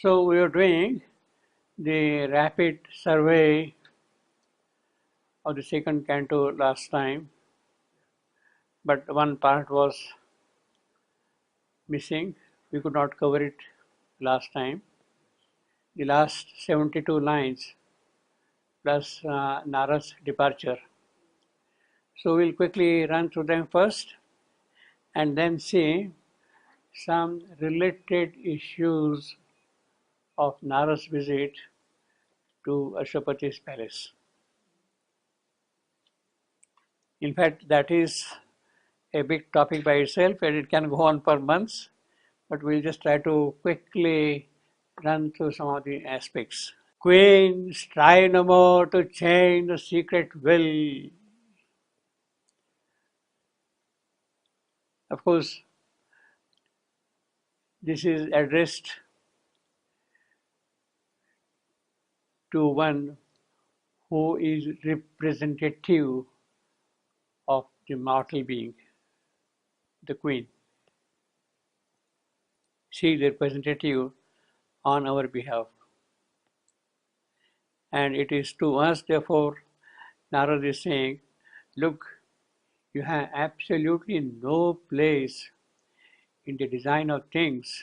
So we are doing the rapid survey of the second canto last time, but one part was missing. We could not cover it last time. The last 72 lines plus Narad's departure. So we'll quickly run through them first and then see some related issues of Narad's visit to Ashwapati's palace. In fact, that is a big topic by itself and it can go on for months, but we'll just try to quickly run through some of the aspects. Queen, strive no more to change the secret will. Of course, this is addressed to one who is representative of the mortal being, the Queen. She is the representative on our behalf. And it is to us, therefore, Narad is saying, look, you have absolutely no place in the design of things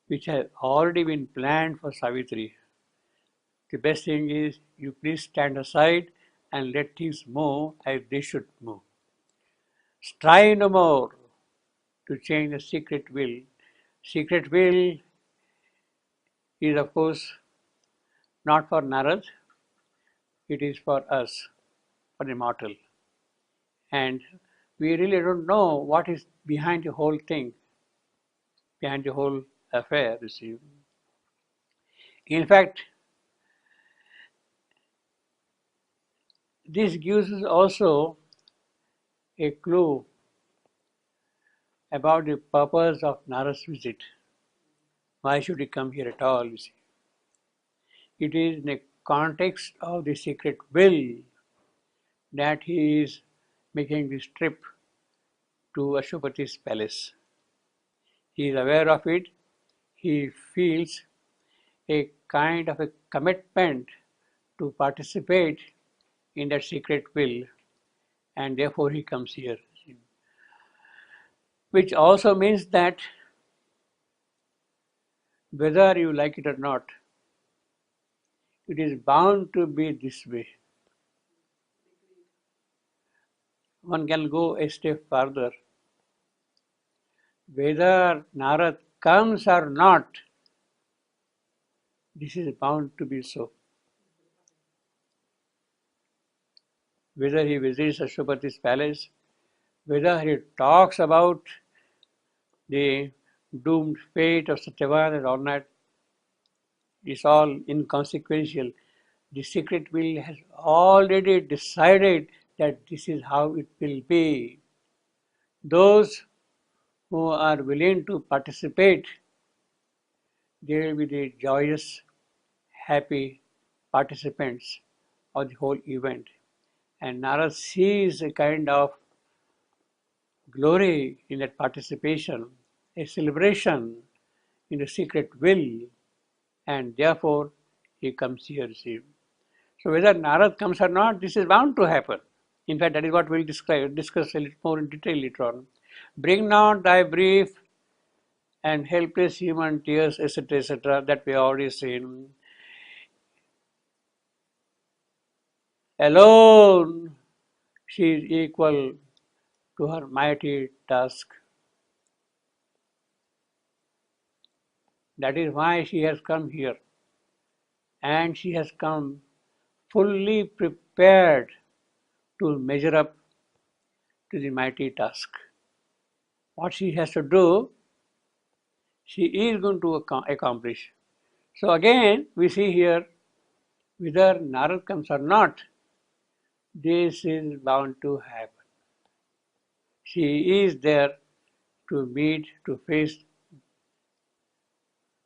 which have already been planned for Savitri. The best thing is you please stand aside and let things move as they should move. Strive no more to change the secret will. Secret will is, of course, not for Narad, it is for us, for the mortal. And we really don't know what is behind the whole thing, behind the whole affair, you see. In fact, this gives us also a clue about the purpose of Narad's visit. Why should he come here at all, you see? It is in the context of the secret will that he is making this trip to Ashwapati's palace. He is aware of it. He feels a kind of a commitment to participate in that secret will, and therefore he comes here. Which also means that whether you like it or not, it is bound to be this way. One can go a step further. Whether Narad comes or not, this is bound to be so. Whether he visits Ashwapati's palace, whether he talks about the doomed fate of Satyavan and all that, is all inconsequential. The secret will has already decided that this is how it will be. Those who are willing to participate, they will be the joyous, happy participants of the whole event. And Narad sees a kind of glory in that participation, a celebration in the secret will, and therefore he comes here. See. So whether Narad comes or not, this is bound to happen. In fact, that is what we'll discuss a little more in detail later on. Bring not thy brief and helpless human tears, etc., that we already seen. Alone, she is equal to her mighty task. That is why she has come here. And she has come fully prepared to measure up to the mighty task. What she has to do, she is going to accomplish. So again, we see here, whether Narad comes or not, this is bound to happen. She is there to meet, to face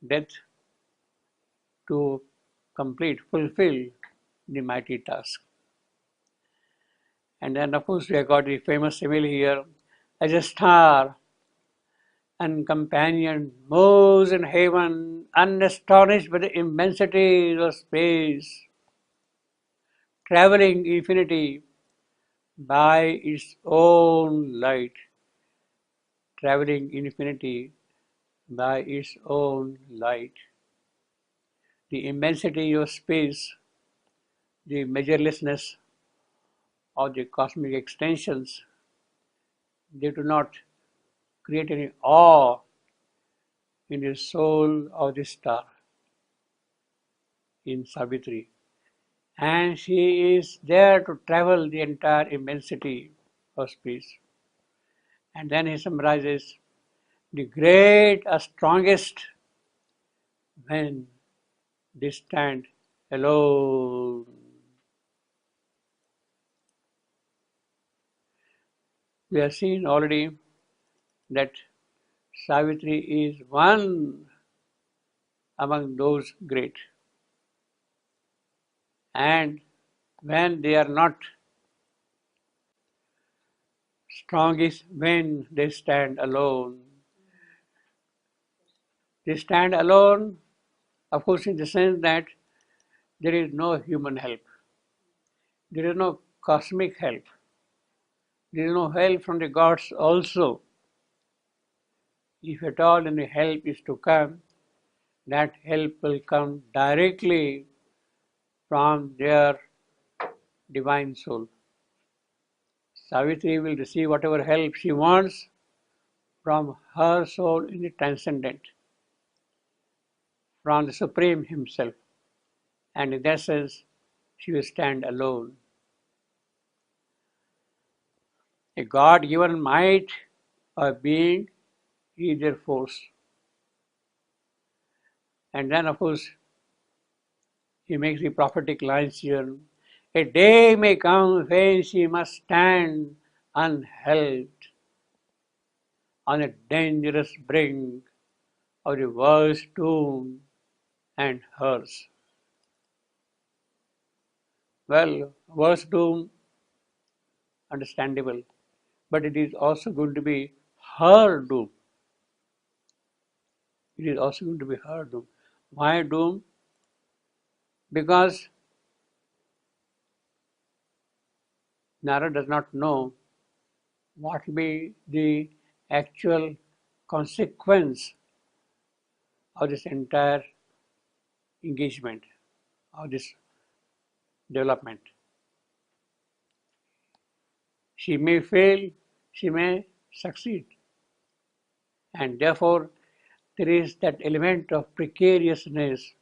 death, to complete, fulfill the mighty task. And then of course we have got the famous simile here, as a star uncompanioned, moves in heaven, unastonished by the immensities of space, traveling infinity by its own light, traveling infinity by its own light. The immensity of space, the measurelessness of the cosmic extensions, they do not create any awe in the soul of the star, in Savitri. And she is there to travel the entire immensity of space. And then he summarizes the great are strongest when they stand alone. We have seen already that Savitri is one among those great. And when they are not strongest, when they stand alone. They stand alone, of course, in the sense that there is no human help. There is no cosmic help. There is no help from the gods also. If at all any help is to come, that help will come directly from their divine soul. Savitri will receive whatever help she wants from her soul in the transcendent, from the Supreme Himself. And in that sense, she will stand alone. A God-given might or being is their force. And then, of course, he makes the prophetic lines here. A day may come when she must stand unhelped on a dangerous brink of the world's doom and hers. Well, world's doom, understandable, but it is also going to be her doom. It is also going to be her doom. Why doom? Because Nara does not know what will be the actual consequence of this entire engagement, of this development. She may fail, she may succeed, and therefore there is that element of precariousness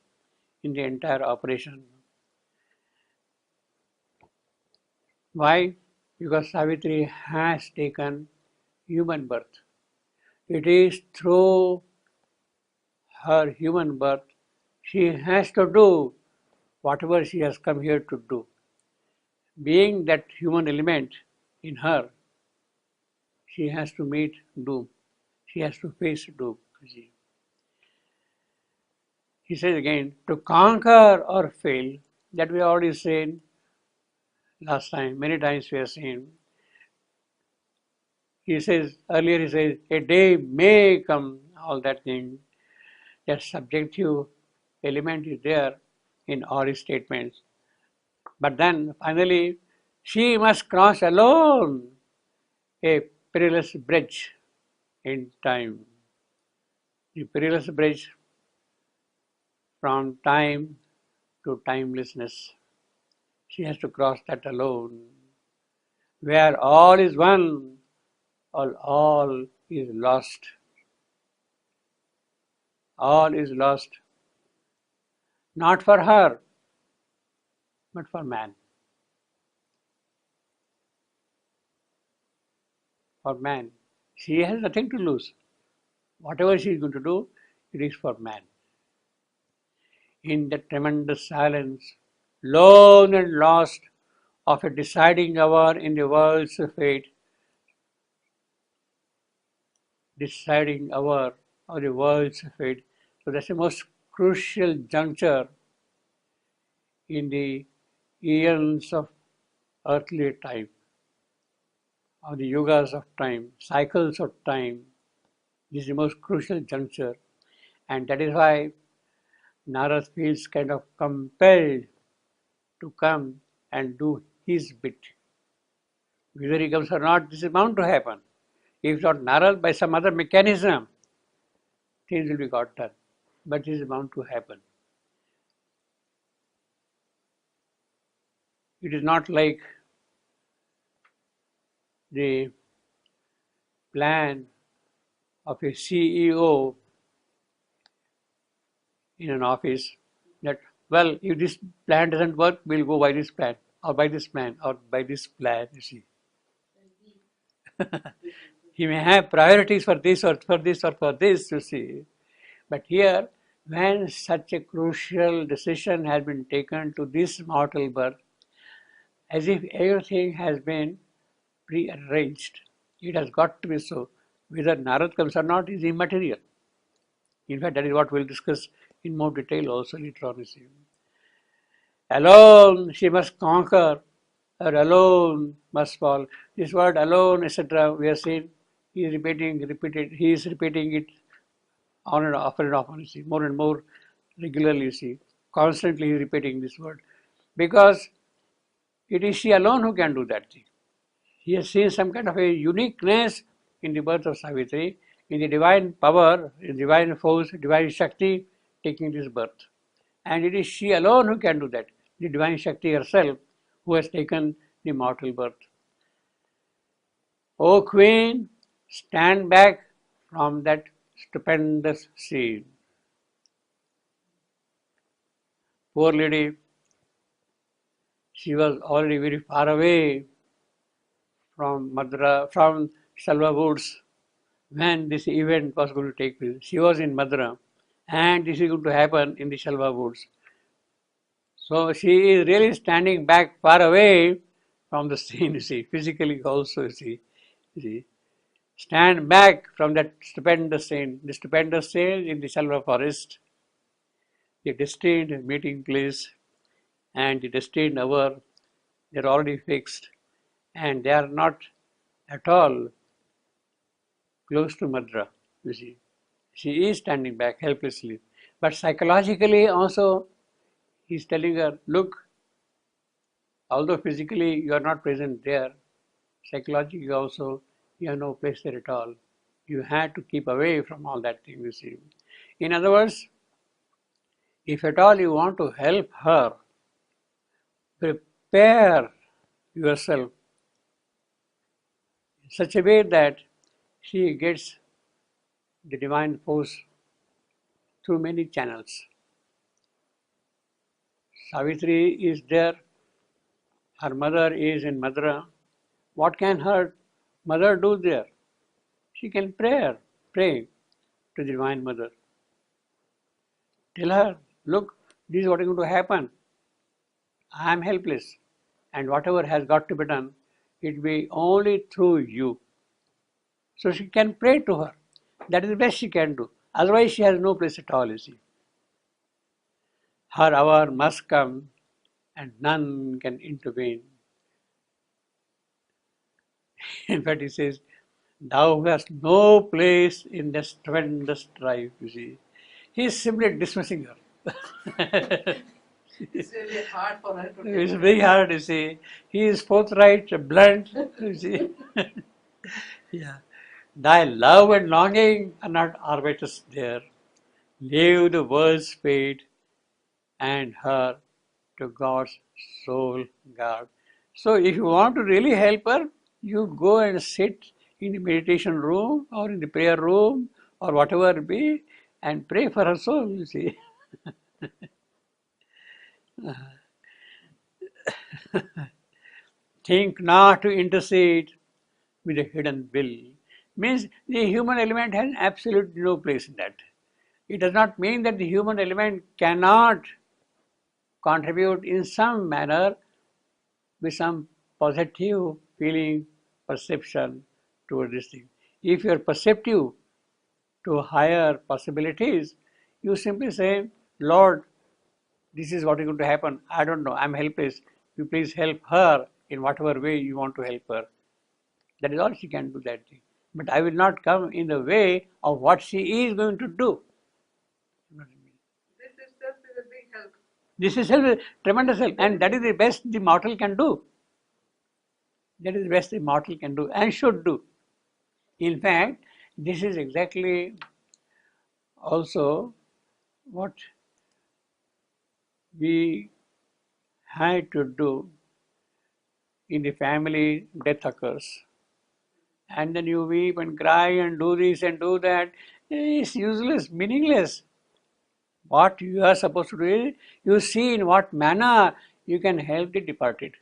in the entire operation. Why? Because Savitri has taken human birth. It is through her human birth she has to do whatever she has come here to do. Being that human element in her, she has to meet doom. She has to face doom. He says again, to conquer or fail, that we already seen last time, many times we have seen. Earlier he says, a day may come, all that thing, that subjective element is there in all his statements. But then finally, she must cross alone a perilous bridge in time. The perilous bridge from time to timelessness. She has to cross that alone. Where all is one, all is lost. All is lost. Not for her, but for man. For man. She has nothing to lose. Whatever she is going to do, it is for man. In the tremendous silence, lone and lost of a deciding hour in the world's fate, deciding hour of the world's fate. So that's the most crucial juncture in the eons of earthly time, of the yugas of time, cycles of time. This is the most crucial juncture, and that is why Narad feels kind of compelled to come and do his bit. Whether he comes or not, this is bound to happen. If not Narad, by some other mechanism, things will be got done. But this is bound to happen. It is not like the plan of a CEO in an office that, well, if this plan doesn't work, we'll go by this plan, or by this plan, or by this plan, you see. He may have priorities for this or for this or for this, you see. But here, when such a crucial decision has been taken to this mortal birth, as if everything has been prearranged, it has got to be so. Whether Narad comes or not is immaterial. In fact, that is what we'll discuss in more detail also later on. Alone she must conquer, or alone must fall. This word alone, etc., we have seen, he is repeating it on and off and off, you see, more and more regularly, you see. Constantly he is repeating this word. Because it is she alone who can do that thing. He has seen some kind of a uniqueness in the birth of Savitri, in the divine power, in divine force, divine Shakti taking this birth. And it is she alone who can do that, the divine Shakti herself, who has taken the mortal birth. O Queen, stand back from that stupendous scene. Poor lady, she was already very far away from Madura, from Salva Woods, when this event was going to take place. She was in Madura, and this is going to happen in the Salva Woods. So she is really standing back far away from the scene, you see, physically also, you see. Stand back from that stupendous scene. The stupendous scene in the Salva forest, the destined meeting place and the destined hour, they're already fixed, and they are not at all close to Madra, you see. She is standing back helplessly. But psychologically also, he's telling her, look, although physically you are not present there, psychologically also, you have no place there at all. You had to keep away from all that thing, you see. In other words, if at all you want to help her, prepare yourself in such a way that she gets the divine force through many channels. Savitri is there, her mother is in Madra. What can her mother do there? She can pray to the Divine Mother. Tell her, look, this is what is going to happen. I am helpless, and whatever has got to be done, it will be only through you. So she can pray to her. That is the best she can do. Otherwise, she has no place at all, you see. Her hour must come, and none can intervene. In fact, he says, thou hast no place in this tremendous strife, you see. He is simply dismissing her. It's really hard for her to take It's very hard, you see. He is forthright, blunt, you see. Yeah. Thy love and longing are not arbiters there. Leave the world's fate and her to God's soul guard. So if you want to really help her, you go and sit in the meditation room or in the prayer room or whatever it be and pray for her soul, you see. Think not to intercede with a hidden will. Means the human element has absolutely no place in that. It does not mean that the human element cannot contribute in some manner with some positive feeling, perception toward this thing. If you are perceptive to higher possibilities, you simply say, Lord, this is what is going to happen. I don't know. I'm helpless. You please help her in whatever way you want to help her. That is all she can do, that thing. but I will not come in the way of what she is going to do. This itself is a big help. This is help, tremendous help, and that is the best the mortal can do. That is the best the mortal can do and should do. In fact, this is exactly also what we had to do in the family death occurs. And then you weep and cry and do this and do that. It's useless, meaningless. What you are supposed to do is you see in what manner you can help the departed.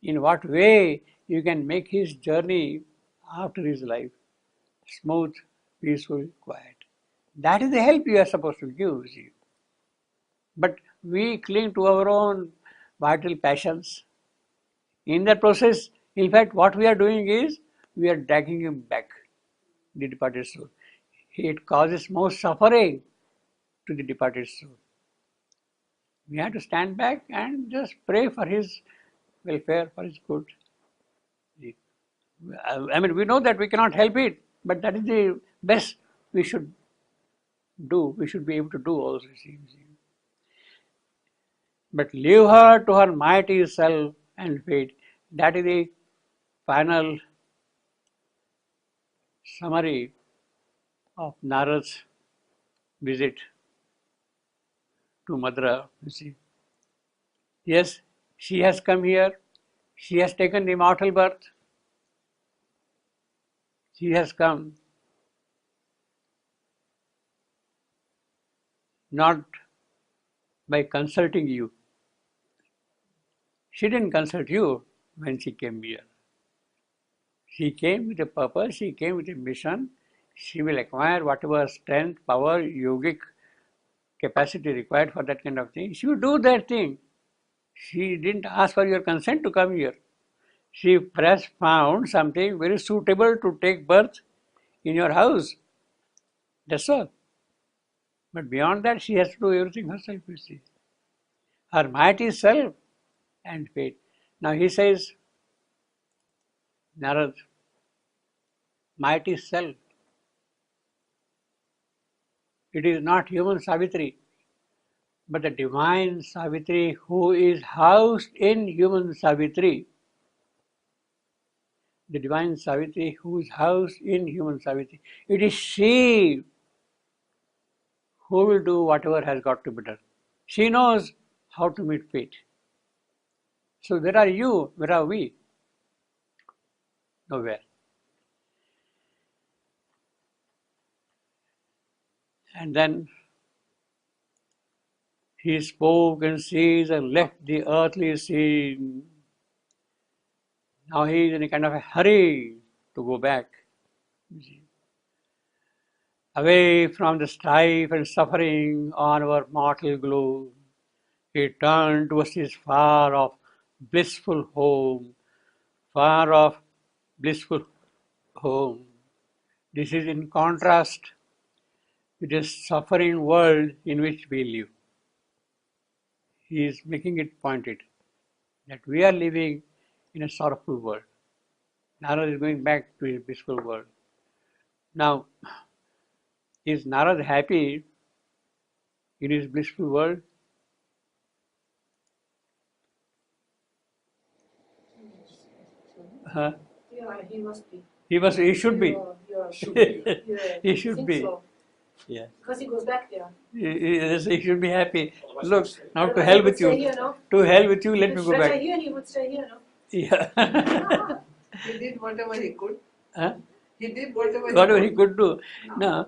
In what way you can make his journey after his life smooth, peaceful, quiet. That is the help you are supposed to give. See. But we cling to our own vital passions. In that process, in fact, what we are doing is we are dragging him back, the departed soul. It causes more suffering to the departed soul. We have to stand back and just pray for his welfare, for his good. I mean, we know that we cannot help it, but that is the best we should do. We should be able to do also. But leave her to her mighty self and fate. That is the final summary of Narad's visit to Madra. You see, yes, she has come here. She has taken the mortal birth. She has come not by consulting you. She didn't consult you when she came here. She came with a purpose, she came with a mission. She will acquire whatever strength, power, yogic capacity required for that kind of thing. She will do that thing. She didn't ask for your consent to come here. She perhaps found something very suitable to take birth in your house. That's all. But beyond that, she has to do everything herself, you see. Her mighty self and fate. Now he says, Narad, mighty self. It is not human Savitri, but the divine Savitri who is housed in human Savitri. The divine Savitri who is housed in human Savitri. It is she who will do whatever has got to be done. She knows how to meet fate. So where are you? Where are we? Nowhere. And then he spoke and ceased and left the earthly scene. Now he is in a kind of a hurry to go back. Away from the strife and suffering on our mortal globe, he turned towards his far off blissful home, far off blissful home. This is in contrast with the suffering world in which we live. He is making it pointed that we are living in a sorrowful world. Narad is going back to his blissful world. Now, is Narad happy in his blissful world? Yeah, he must be. He should be. Should be. He should be. So. Yeah. Because he goes back there. He should be happy. Look, now to Otherwise hell he would with you. stay here, no? To hell with you, let If me it's go better back. here, he would stay here, no? Yeah. He did whatever he could. Huh? He did whatever Whatever he could do. No.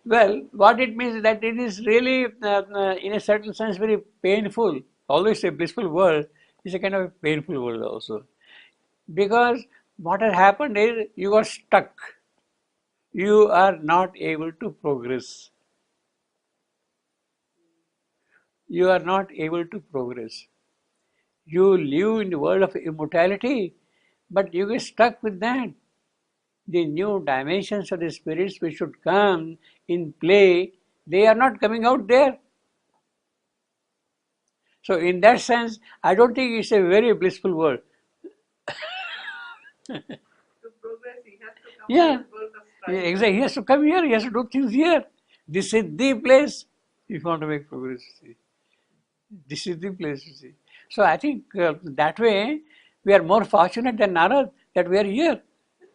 Well, what it means is that it is really, in a certain sense, very painful. Although it's a blissful world, it's a kind of a painful world also. Because what has happened is you got stuck. You are not able to progress. You are not able to progress. You live in the world of immortality, but you get stuck with that. The new dimensions of the spirits which should come in play, they are not coming out there. So in that sense, I don't think it's a very blissful world. to progress, he has come Yeah. to the birth of Yeah, Christ. exactly. He has to come here. He has to do things here. This is the place if you want to make progress. You see. This is the place. You see. So I think that way we are more fortunate than Narad that we are here.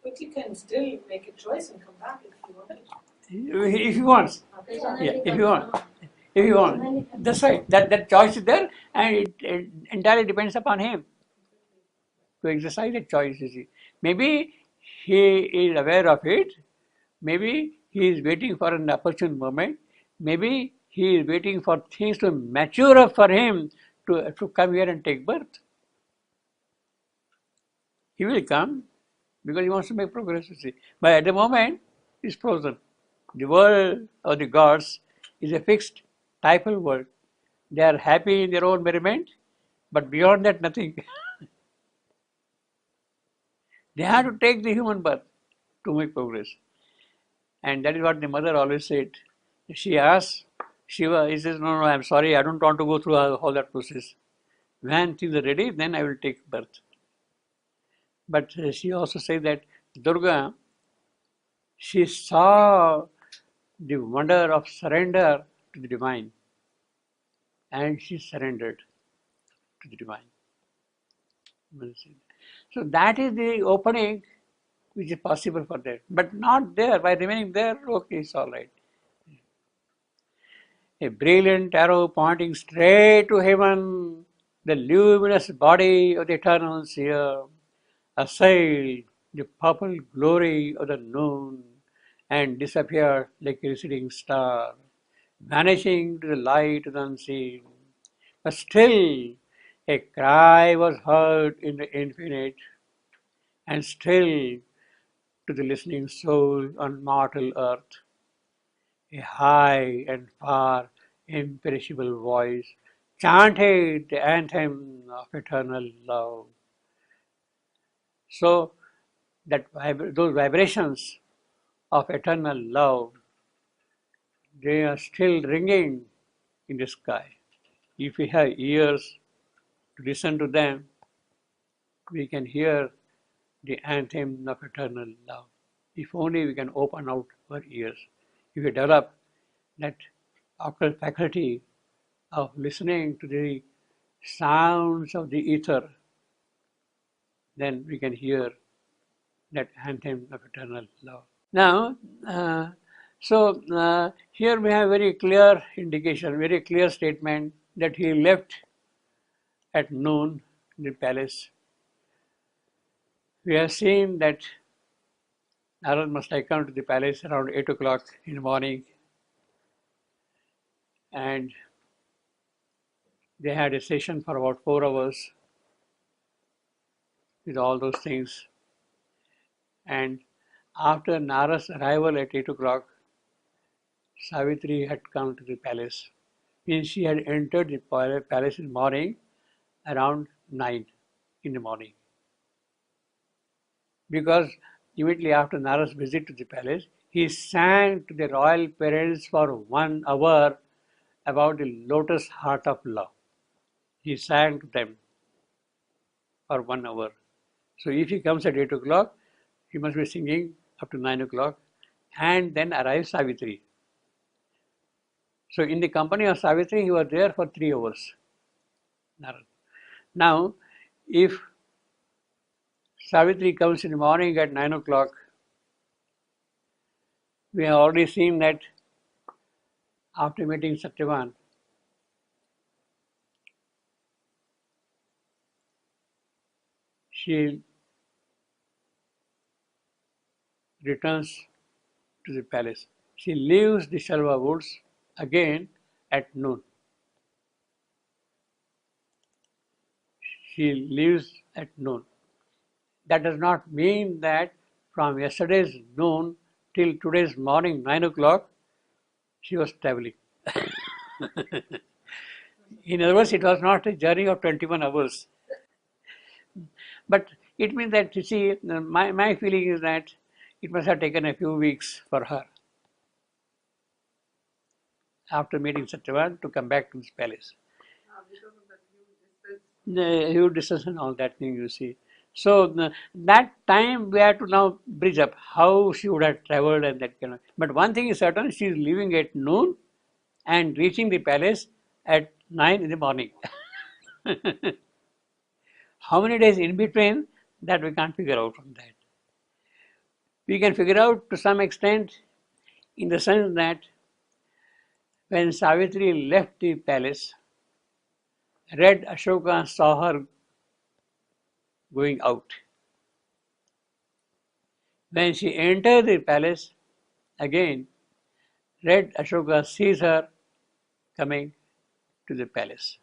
But you can still make a choice and come back if you want. If he wants. Yeah, if you want. If you want. That's right. That choice is there and it entirely depends upon him to exercise that choice. You see. Maybe he is aware of it. Maybe he is waiting for an opportune moment. Maybe he is waiting for things to mature up for him to come here and take birth. He will come because he wants to make progress, you see. But at the moment, he's frozen. The world of the gods is a fixed, typal world. They are happy in their own merriment, but beyond that, nothing. They have to take the human birth to make progress. And that is what the mother always said. She asked Shiva, he says, no, I'm sorry, I don't want to go through all that process. When things are ready, then I will take birth. But she also said that Durga, she saw the wonder of surrender to the divine and she surrendered to the divine. So that is the opening which is possible for that. But not there. By remaining there, okay, it's all right. A brilliant arrow pointing straight to heaven, the luminous body of the eternal seer, assailed the purple glory of the noon and disappeared like a receding star, vanishing to the light of the unseen. But still a cry was heard in the infinite, and still to the listening soul on mortal earth, a high and far imperishable voice chanted the anthem of eternal love. So that those vibrations of eternal love, they are still ringing in the sky. If we have ears to listen to them, we can hear the anthem of eternal love. If only we can open out our ears. If we develop that occult faculty of listening to the sounds of the ether, then we can hear that anthem of eternal love. Now, here we have very clear indication, very clear statement that he left at noon the palace. We have seen that Narad must have come to the palace around 8 o'clock in the morning, and they had a session for about 4 hours with all those things. And after Narad's arrival at 8 o'clock, Savitri had come to the palace. Means she had entered the palace in the morning around 9 in the morning. Because immediately after Narad's visit to the palace, he sang to the royal parents for 1 hour about the lotus heart of love. He sang to them for 1 hour. So if he comes at 8 o'clock, he must be singing up to 9 o'clock, and then arrives Savitri. So in the company of Savitri, he was there for 3 hours. Now, if Savitri comes in the morning at 9 o'clock, we have already seen that after meeting Satyavan, she returns to the palace. She leaves the Shalva woods again at noon. She leaves at noon. That does not mean that from yesterday's noon till today's morning 9 o'clock, she was traveling. In other words, it was not a journey of 21 hours. But it means that, you see, my feeling is that it must have taken a few weeks for her after meeting Satyavan to come back to this palace. Because of that huge distance. The huge distance and all that thing, you see. So that time we have to now bridge up how she would have traveled and that kind of. But one thing is certain: she is leaving at noon and reaching the palace at 9 in the morning. How many days in between, that we can't figure out from that. We can figure out to some extent in the sense that when Savitri left the palace, Red Ashoka saw her going out. When she entered the palace, again, Red Ashoka sees her coming to the palace.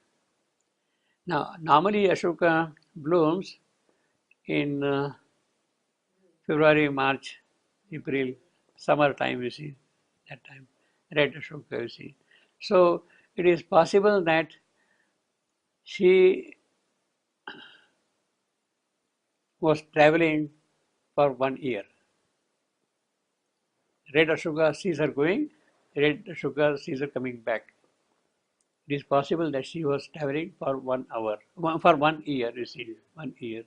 Now, normally Ashoka blooms in February, March, April, summer time, you see, that time, Red Ashoka, you see. So, it is possible that she was traveling for 1 year. Red Ashoka sees her going, Red Ashoka sees her coming back. It is possible that she was traveling for 1 hour, for 1 year, you see, 1 year.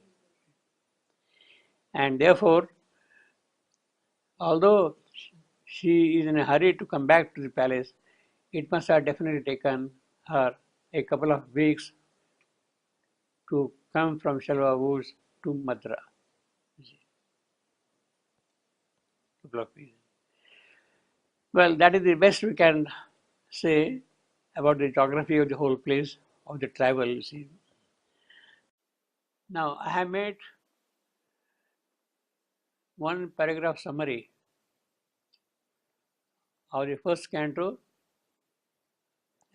And therefore, although she is in a hurry to come back to the palace, it must have definitely taken her a couple of weeks to come from Shalva Woods to Madra. Couple of weeks. Well, that is the best we can say about the geography of the whole place, of the travel, you see. Now, I have made one paragraph summary of the first canto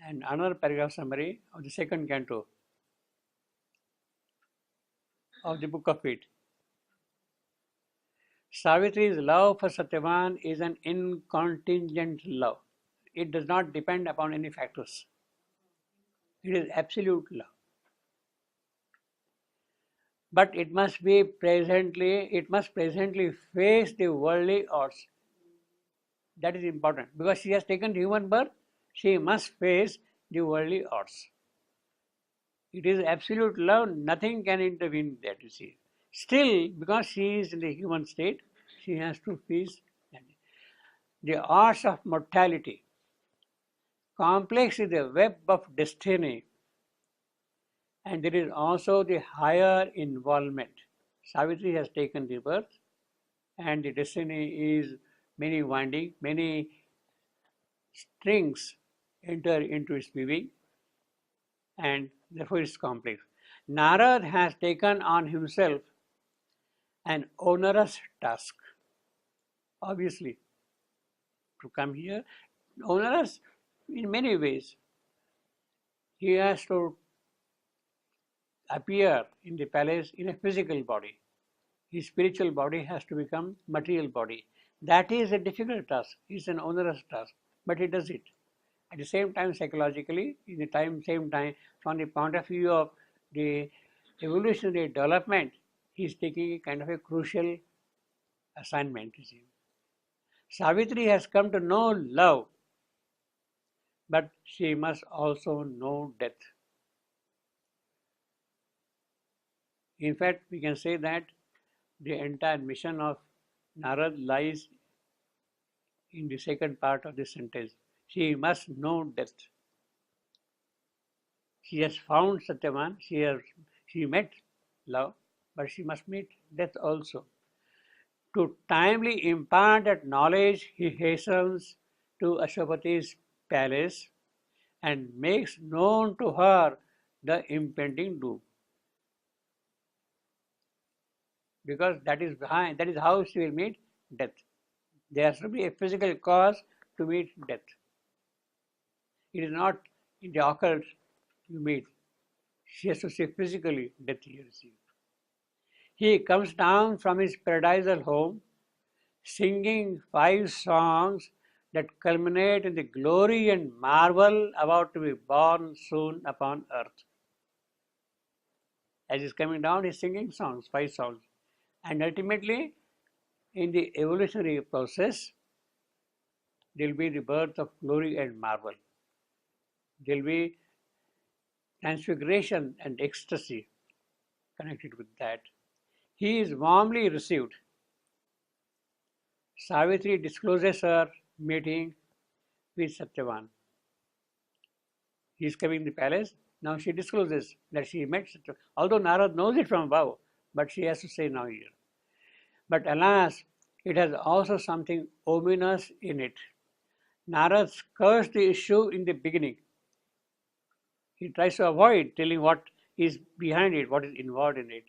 and another paragraph summary of the second canto of the Book of It. Savitri's love for Satyavan is an incontingent love. It does not depend upon any factors. It is absolute love. But it must presently face the worldly odds. That is important. Because she has taken human birth, she must face the worldly odds. It is absolute love, nothing can intervene there, you see. Still, because she is in the human state, she has to face the odds of mortality. Complex is the web of destiny, and there is also the higher involvement. Savitri has taken the birth, and the destiny is many winding, many strings enter into its weaving, and therefore it's complex. Narad has taken on himself an onerous task, obviously, to come here. Onerous in many ways. He has to appear in the palace in a physical body. His spiritual body has to become material body. That is a difficult task. It's an onerous task, but he does it. At the same time, psychologically, in the same time, from the point of view of the evolutionary development, he is taking a kind of a crucial assignment. You see. Savitri has come to know love, but she must also know death. In fact, we can say that the entire mission of Narad lies in the second part of the sentence. She must know death. She has found Satyavan, she met love, but she must meet death also. To timely impart that knowledge, he hastens to Ashwapati's palace and makes known to her the impending doom. Because that is how she will meet death. There has to be a physical cause to meet death. It is not in the occult you meet. She has to see physically death here. He comes down from his paradisal home singing 5 songs that culminate in the glory and marvel about to be born soon upon earth. As he's coming down, he's singing songs, 5 songs. And ultimately, in the evolutionary process, there will be the birth of glory and marvel. There will be transfiguration and ecstasy connected with that. He is warmly received. Savitri discloses her meeting with Satyavan. He is coming in the palace. Now she discloses that she met Satyavan. Although Narad knows it from above, but she has to say now here. But alas, it has also something ominous in it. Narad cursed the issue in the beginning. He tries to avoid telling what is behind it, what is involved in it,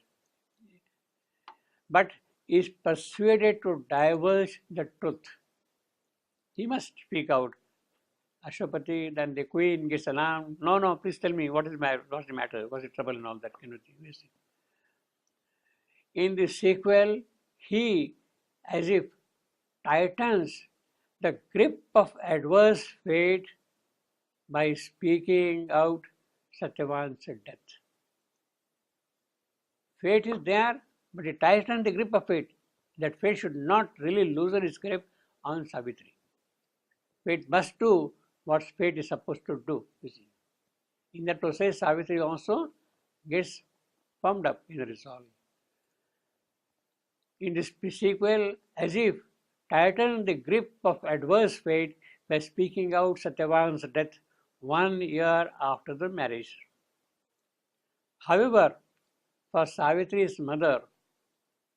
but is persuaded to divulge the truth. He must speak out. Ashwapati, then the queen gets alarmed. No, no, please tell me what's the matter, what's the trouble and all that kind of thing. In the sequel, he, as if tightens the grip of adverse fate by speaking out Satyavan's death. Fate is there, but it tightens the grip of it. That fate should not really loosen its grip on Savitri. Fate must do what fate is supposed to do. You see. In that process, Savitri also gets pumped up in the resolve. In this sequel, as if tighten the grip of adverse fate by speaking out Satyavan's death 1 year after the marriage. However, for Savitri's mother,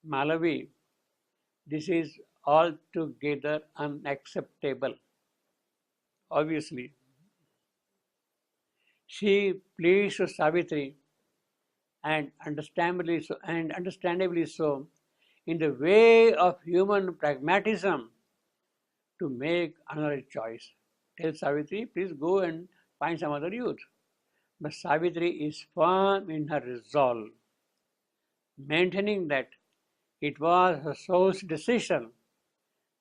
Malavi, this is altogether unacceptable. Obviously, she pleads to Savitri, and understandably so, in the way of human pragmatism, to make another choice. Tell Savitri, please go and find some other youth. But Savitri is firm in her resolve, maintaining that it was her soul's decision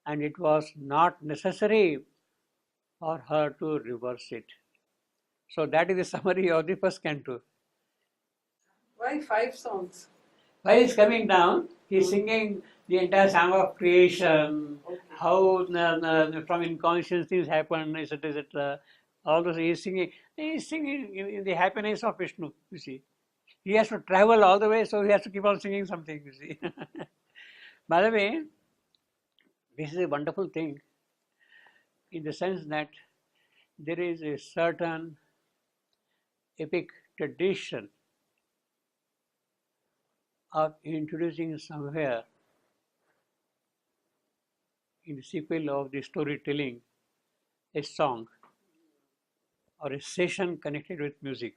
and it was not necessary for her to reverse it. So that is the summary of the first canto. Why 5 songs? While he's coming down, he's singing the entire song of creation, Okay. how from inconscious things happen, etc., etc. All those he's singing in the happiness of Vishnu, you see. He has to travel all the way, so he has to keep on singing something, you see. By the way, this is a wonderful thing in the sense that there is a certain epic tradition of introducing somewhere in the sequel of the storytelling a song or a session connected with music.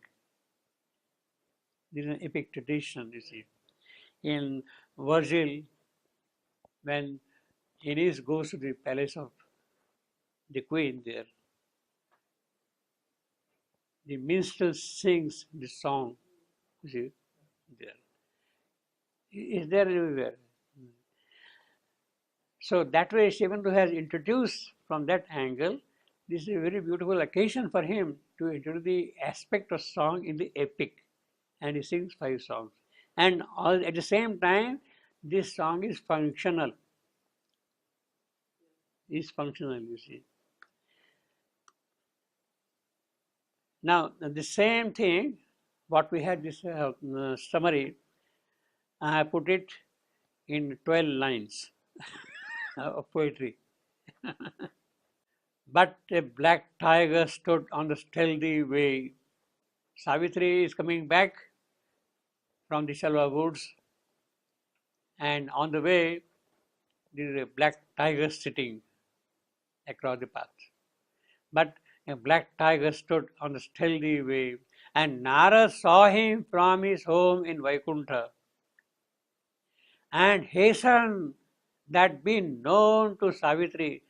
This is an epic tradition, you see. In Virgil, when Aeneas goes to the palace of the queen there, the minstrel sings the song, you see, there. It's there everywhere. So that way, Shivantu has introduced from that angle, this is a very beautiful occasion for him to introduce the aspect of song in the epic. And he sings 5 songs. And all, at the same time, this song is functional. Is functional, you see. Now, the same thing, what we had this summary, I put it in 12 lines of poetry. But a black tiger stood on the stealthy way. Savitri is coming back from the Shalva woods, and on the way, there is a black tiger sitting across the path. But a black tiger stood on the stealthy way, and Narad saw him from his home in Vaikuntha and hastened that be known to Savitri.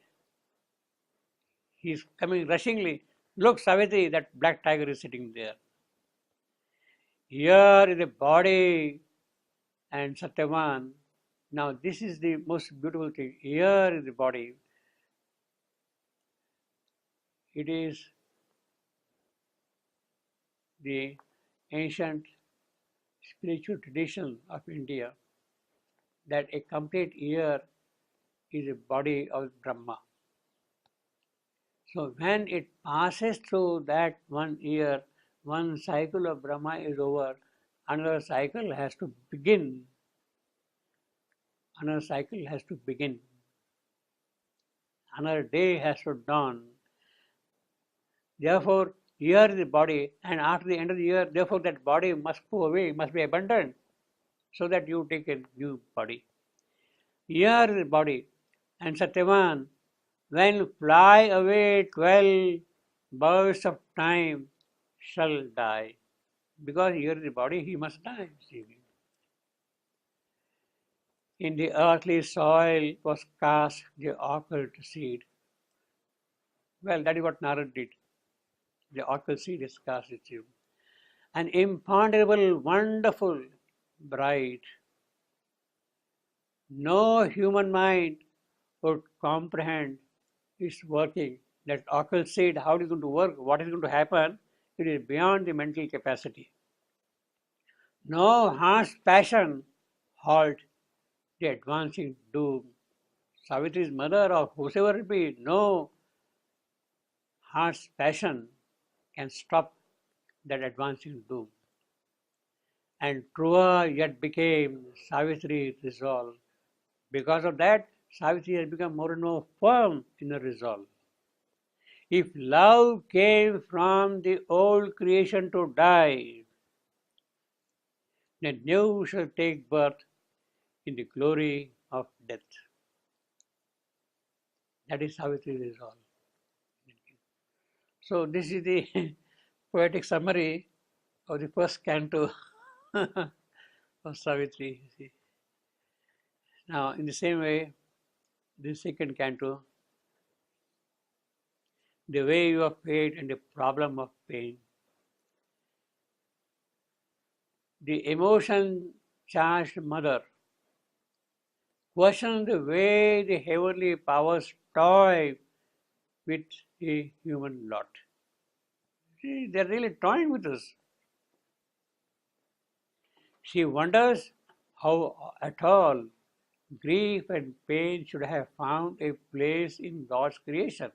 He is coming rushingly. Look, Savitri, that black tiger is sitting there. Here is the body and Satyavan. Now, this is the most beautiful thing. Here is the body. It is the ancient spiritual tradition of India that a complete year is a body of Brahma. So when it passes through that 1 year, one cycle of Brahma is over, another cycle has to begin. another cycle has to begin. Another day has to dawn. Therefore, here is the body, and after the end of the year, therefore that body must go away, must be abandoned, so that you take a new body. Here is the body, and Satyavan, when fly away 12 birds of time shall die. Because here is the body, he must die. In the earthly soil was cast the occult seed. Well, that is what Narad did. The occult seed is cast with you. An imponderable, wonderful, bright. No human mind would comprehend its working. That occult seed, how it is going to work, what is going to happen, it is beyond the mental capacity. No harsh passion halt the advancing doom. Savitri's mother or whosoever it be, no harsh passion can stop that advancing doom. And truer yet became Savitri's resolve. Because of that, Savitri has become more and more firm in her resolve. If love came from the old creation to die, then new shall take birth in the glory of death. That is Savitri's resolve. So this is the poetic summary of the first canto of Savitri. Now, in the same way, the second canto, the wave of fate and the problem of pain. The emotion-charged mother questions the way the heavenly powers toy with a human lot. See, they're really toying with us. She wonders how at all grief and pain should have found a place in God's creation.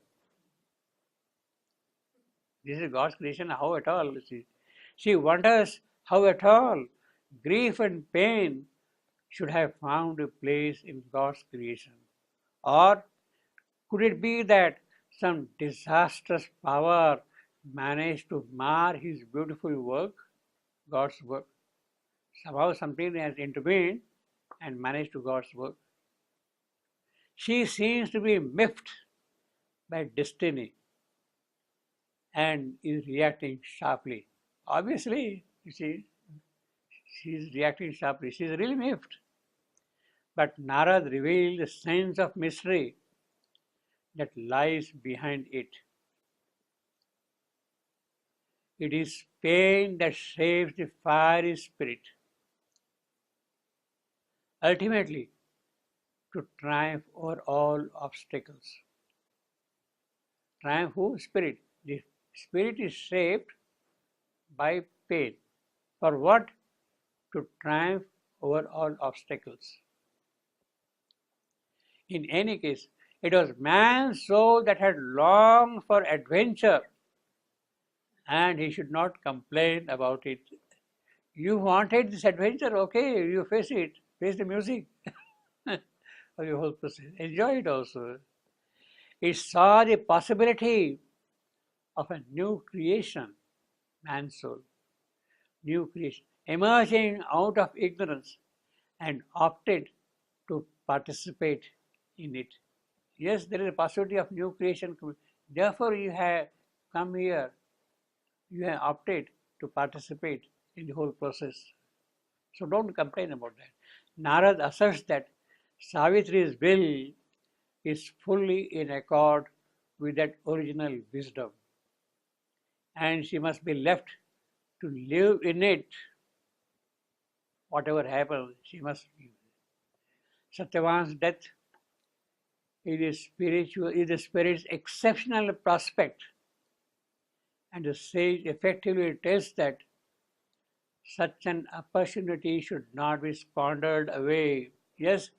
This is God's creation, how at all? She wonders how at all grief and pain should have found a place in God's creation. Or could it be that some disastrous power managed to mar his beautiful work, God's work? Somehow something has intervened and managed to God's work. She seems to be miffed by destiny and is reacting sharply. Obviously, you see, she's reacting sharply. She's really miffed. But Narad revealed the sense of mystery that lies behind it. It is pain that shapes the fiery spirit. Ultimately, to triumph over all obstacles. Triumph who? Spirit. The spirit is shaped by pain. For what? To triumph over all obstacles. In any case, it was man's soul that had longed for adventure, and he should not complain about it. You wanted this adventure, okay, you face it, face the music of your whole process. Enjoy it also. It saw the possibility of a new creation, man's soul, new creation, emerging out of ignorance, and opted to participate in it. Yes, there is a possibility of new creation. Therefore, you have come here, you have opted to participate in the whole process. So don't complain about that. Narad asserts that Savitri's will is fully in accord with that original wisdom, and she must be left to live in it. Whatever happens, she must live. Satyavan's death is the spirit's exceptional prospect, and the sage effectively tells that such an opportunity should not be squandered away. Yes,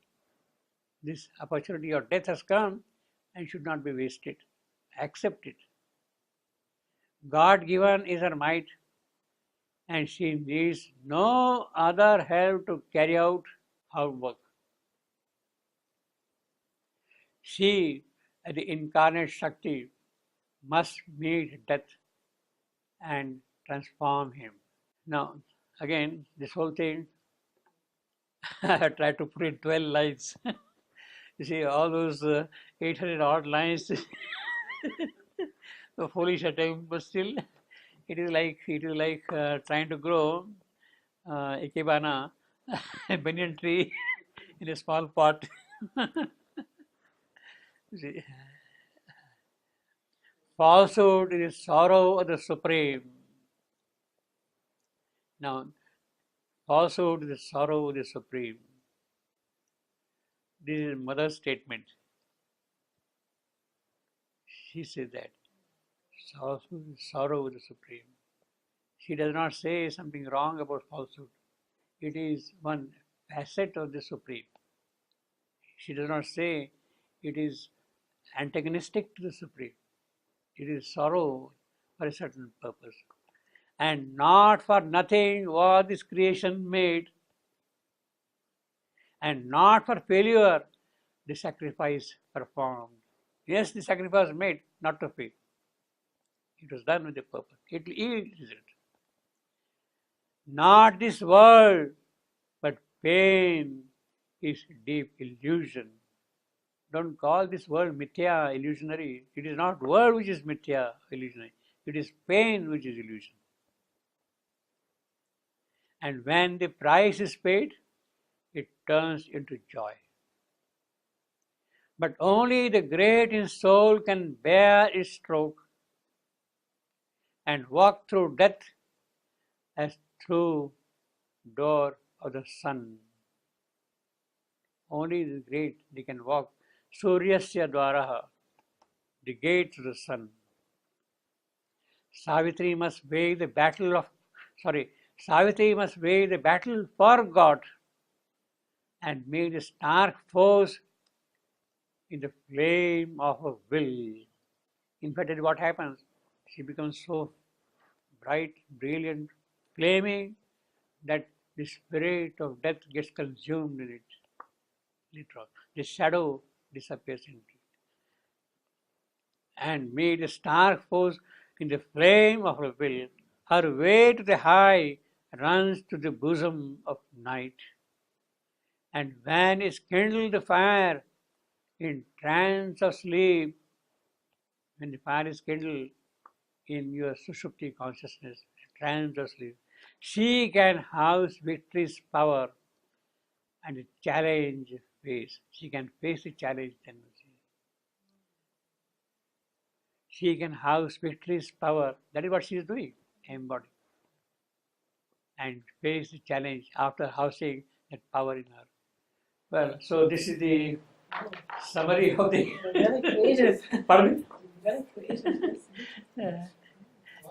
this opportunity of death has come and should not be wasted. Accept it. God given is her might, and she needs no other help to carry out her work. She, the incarnate Shakti, must meet death and transform him. Now, again, this whole thing, I have tried to put in 12 lines. You see, all those 800 odd lines, so foolish at times, but still, it is like trying to grow ikebana, a banyan tree, in a small pot. You see, falsehood is sorrow of the supreme. Now, falsehood is the sorrow of the supreme. This is mother's statement. She says that falsehood is sorrow of the supreme. She does not say something wrong about falsehood. It is one facet of the supreme. She does not say it is antagonistic to the supreme. It is sorrow for a certain purpose. And not for nothing was this creation made, and not for failure the sacrifice performed. Yes, the sacrifice was made, not to fail. It was done with a purpose. It will yield result. Not this world, but pain is deep illusion. Don't call this world mithya, illusionary. It is not world which is mithya, illusionary. It is pain which is illusion. And when the price is paid, it turns into joy. But only the great in soul can bear its stroke and walk through death as through door of the sun. Only the great, they can walk Suryasya Dwaraha, the gate to the sun. Savitri must wage the battle for God and make the stark foes in the flame of her will. In fact, what happens? She becomes so bright, brilliant, flaming, that the spirit of death gets consumed in it. Literally, the shadow disappears in it. And made the stark foes in the flame of her will. Her way to the high runs to the bosom of night. And when is kindled the fire in trance of sleep, when the fire is kindled in your Sushupti consciousness, trance of sleep, she can house victory's power and challenge face. She can face the challenge tendency. She can house victory's power. That is what she is doing, embody. And face the challenge after housing that power in her. Well, so this is the summary of the. Very creative. Pardon? Very creative.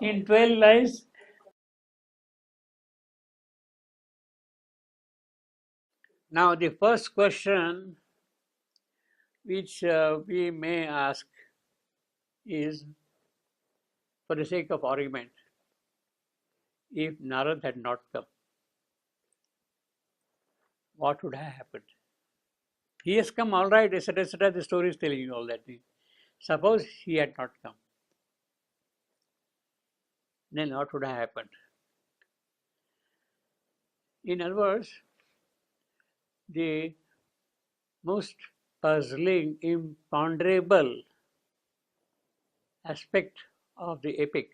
In 12 lines. Now, the first question which we may ask is, for the sake of argument, if Narad had not come, what would have happened? He has come, all right, etc., etc. The story is telling you all that thing. Suppose he had not come, then what would have happened? In other words, the most puzzling, imponderable aspect of the epic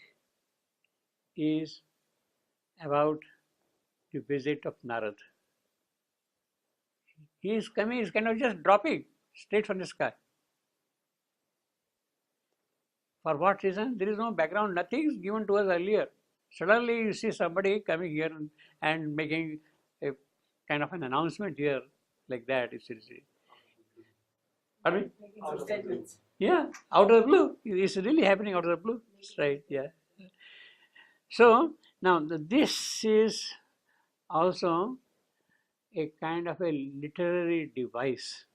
is about the visit of Narad. He is coming, he is kind of just dropping straight from the sky. For what reason? There is no background, nothing is given to us earlier. Suddenly you see somebody coming here and making a kind of an announcement here like that. It's pardon me? Making some statements. Yeah, out of the blue. It's really happening out of the blue. That's right, yeah. So, now this is also a kind of a literary device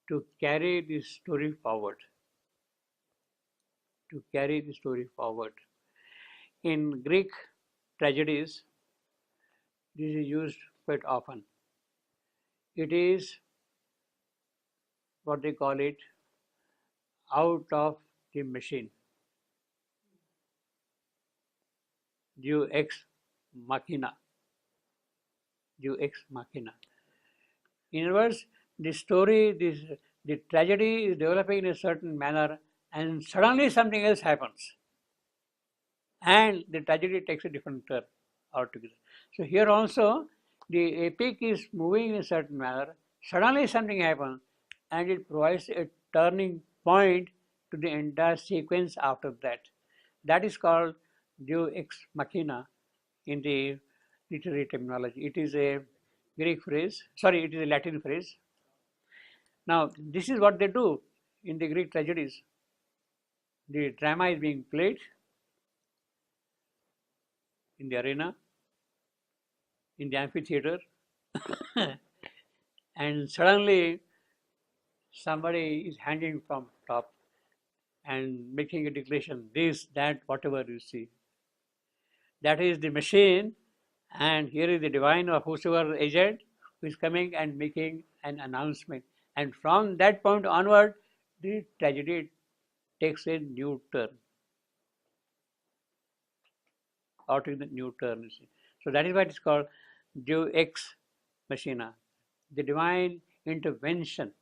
to carry this story forward. To carry the story forward. In Greek tragedies, this is used quite often. It is what they call it, out of the machine. Deus ex machina. Deus ex machina. In other words, the story, the tragedy is developing in a certain manner, and suddenly something else happens, and the tragedy takes a different turn altogether. So here also, the epic is moving in a certain manner, suddenly something happens, and it provides a turning point to the entire sequence after that. That is called Deus ex machina in the literary terminology. It is a Greek phrase, sorry, it is a Latin phrase. Now, this is what they do in the Greek tragedies. The drama is being played in the arena, in the amphitheater, and suddenly somebody is hanging from top and making a declaration, this, that, whatever you see. That is the machine, and here is the divine or whosoever agent who is coming and making an announcement. And from that point onward, the tragedy takes a new turn. Or to the new turn, you see. So that is why it is called Deus ex machina, the divine intervention,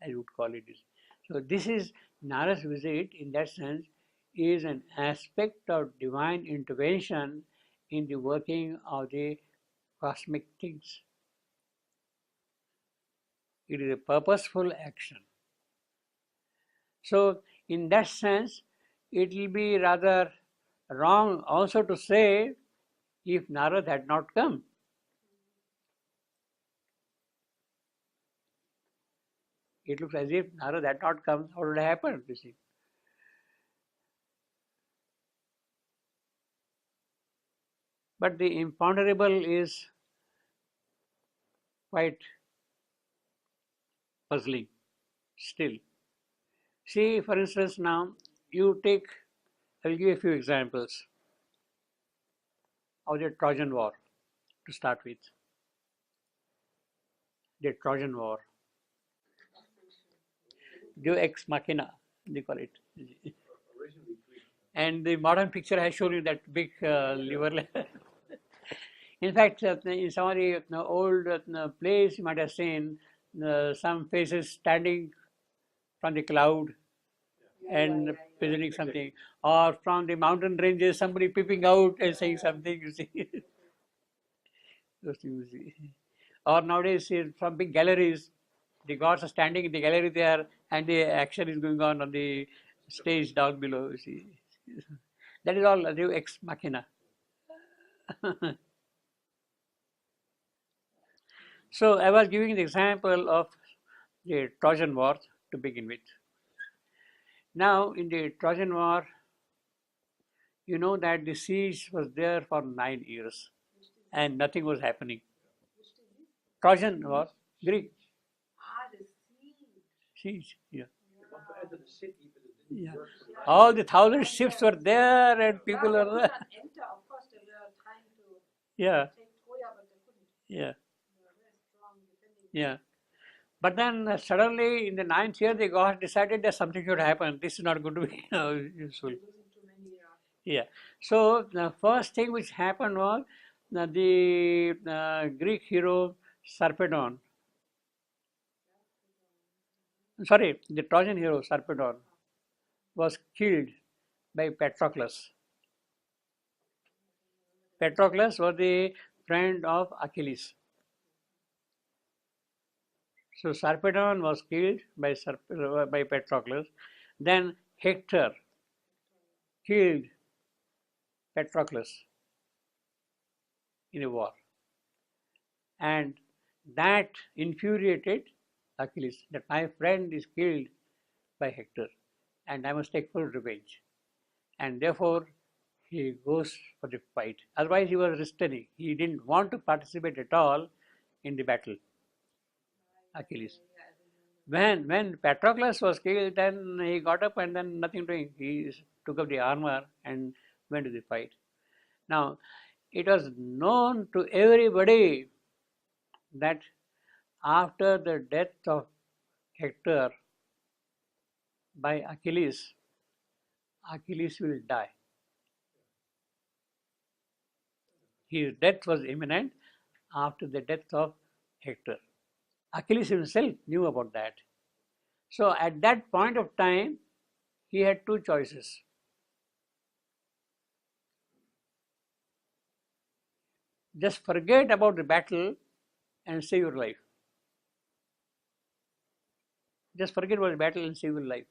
as you would call it. So this is Nara's visit in that sense is an aspect of divine intervention in the working of the cosmic things. It is a purposeful action. So in that sense, it will be rather wrong also to say if Narad had not come. It looks as if Narad had not come, what would have happened, you see. But the imponderable is quite puzzling still. See, for instance, now you take, I will give you a few examples of the Trojan War to start with. The Trojan War. Deus ex machina, they call it. And the modern picture has shown you that big liver. In fact, in some of the old plays, you might have seen some faces standing from the cloud and presenting something, or from the mountain ranges, somebody peeping out and saying something, you see. Those things you see. Or nowadays, from big galleries, the gods are standing in the gallery there, and the action is going on the stage down below, you see. That is all Deus ex machina. So I was giving the example of the Trojan War to begin with. Now in the Trojan War, you know that the siege was there for 9 years and nothing was happening. Trojan War, Greek. Siege, yeah. Yeah. All the 1,000 ships were there and people were there. Yeah. Yeah. Yeah. But then suddenly in the 9th year, the God decided that something should happen. This is not going to be useful. Yeah. So the first thing which happened was the Greek hero Sarpedon. Sorry, the Trojan hero Sarpedon was killed by Patroclus. Patroclus was the friend of Achilles. So Sarpedon was killed by Patroclus. Then Hector killed Patroclus in a war. And that infuriated Achilles, that my friend is killed by Hector and I must take full revenge. And therefore he goes for the fight. Otherwise he was restraining. He didn't want to participate at all in the battle. Achilles. When Patroclus was killed, then he got up and then nothing doing. He took up the armor and went to the fight. Now, it was known to everybody that after the death of Hector by Achilles, Achilles will die. His death was imminent after the death of Hector. Achilles himself knew about that. So at that point of time, he had two choices. Just forget about the battle and save your life. Just forget about the battle and save your life.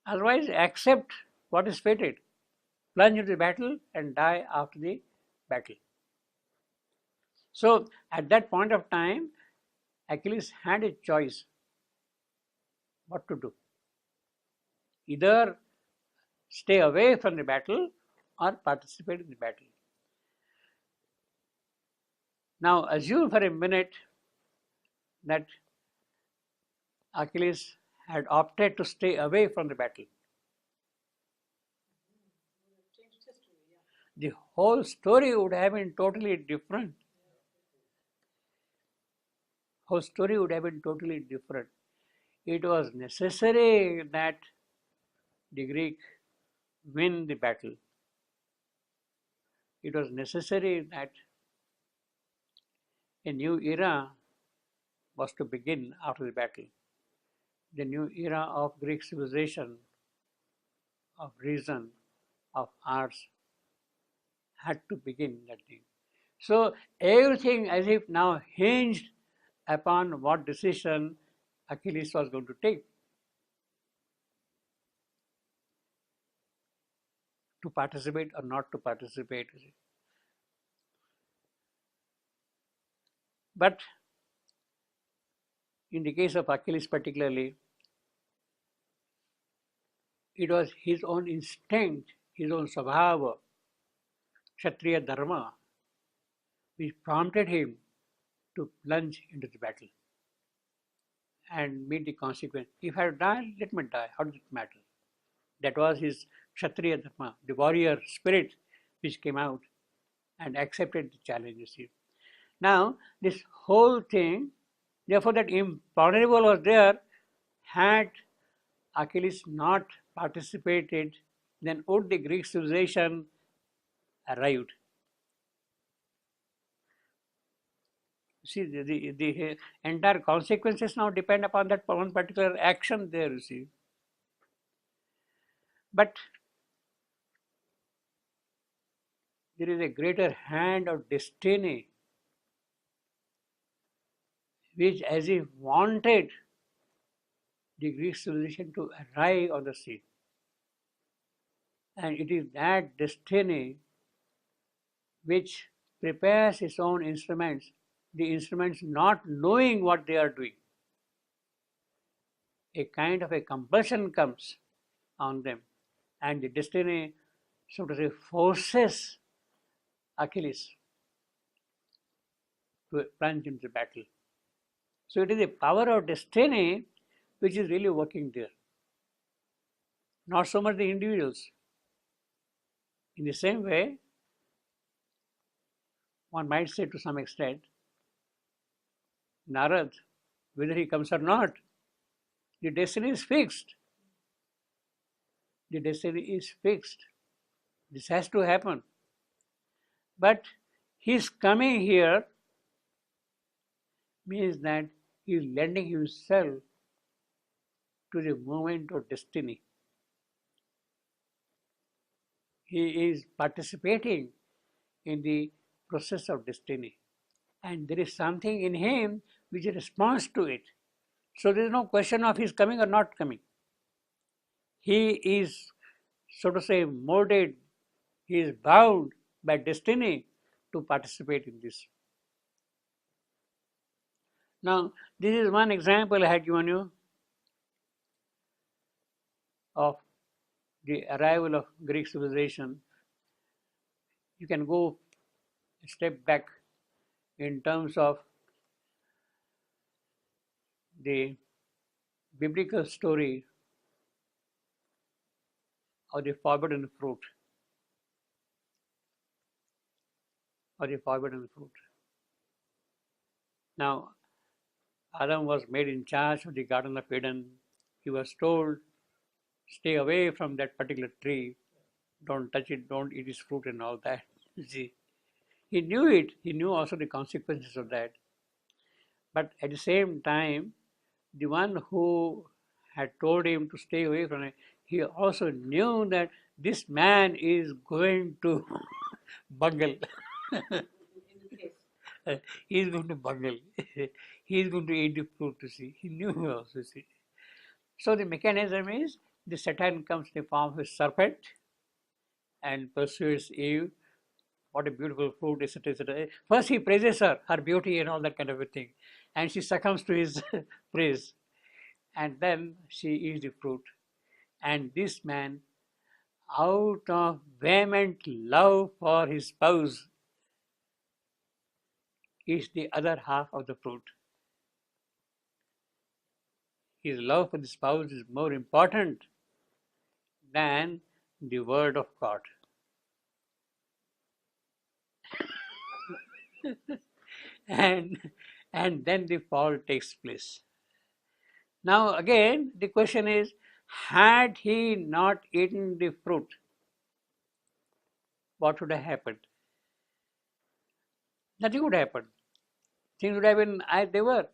Otherwise, accept what is fated. Plunge into the battle and die after the battle. So at that point of time, Achilles had a choice what to do. Either stay away from the battle or participate in the battle. Now assume for a minute that Achilles had opted to stay away from the battle. Changed history, yeah. The whole story would have been totally different. Whole story would have been totally different. It was necessary that the Greek win the battle. It was necessary that a new era was to begin after the battle. The new era of Greek civilization, of reason, of arts had to begin that day. So everything as if now hinged upon what decision Achilles was going to take. To participate or not to participate. But in the case of Achilles particularly, it was his own instinct, his own svabhava, Kshatriya dharma, which prompted him to plunge into the battle and meet the consequence. If I die, let me die. How does it matter? That was his Kshatriya dharma, the warrior spirit which came out and accepted the challenge, you see. Now, this whole thing, therefore that imponderable was there. Had Achilles not participated, then would the Greek civilization arrived? See, the entire consequences now depend upon that one particular action there, you see. But there is a greater hand of destiny which as if wanted the Greek civilization to arrive on the scene. And it is that destiny which prepares its own instruments, the instruments not knowing what they are doing. A kind of a compulsion comes on them, and the destiny, so to say, forces Achilles to plunge into battle. So it is the power of destiny which is really working there, not so much the individuals. In the same way, one might say to some extent, Narad, whether he comes or not, the destiny is fixed. The destiny is fixed. This has to happen. But his coming here means that he is lending himself to the movement of destiny. He is participating in the process of destiny. And there is something in him which responds to it. So there is no question of his coming or not coming. He is, so to say, molded, he is bound by destiny to participate in this. Now, this is one example I had given you of the arrival of Greek civilization. You can go a step back in terms of the biblical story of the forbidden fruit. Or the forbidden fruit. Now, Adam was made in charge of the Garden of Eden. He was told, stay away from that particular tree. Don't touch it, don't eat its fruit and all that. You see, he knew it. He knew also the consequences of that. But at the same time, the one who had told him to stay away from it, he also knew that this man is going to bungle. In the case. He is going to bungle. He is going to eat the fruit, you see. He knew also, see. So the mechanism is the Satan comes in the form of a serpent and persuades Eve, what a beautiful fruit, etc., etc. First he praises her beauty and all that kind of a thing. And she succumbs to his praise. And then she eats the fruit. And this man, out of vehement love for his spouse, eats the other half of the fruit. His love for the spouse is more important than the word of God. and then the fall takes place. Now again the question is, had he not eaten the fruit, what would have happened? Nothing would happen. Things would have been as they were.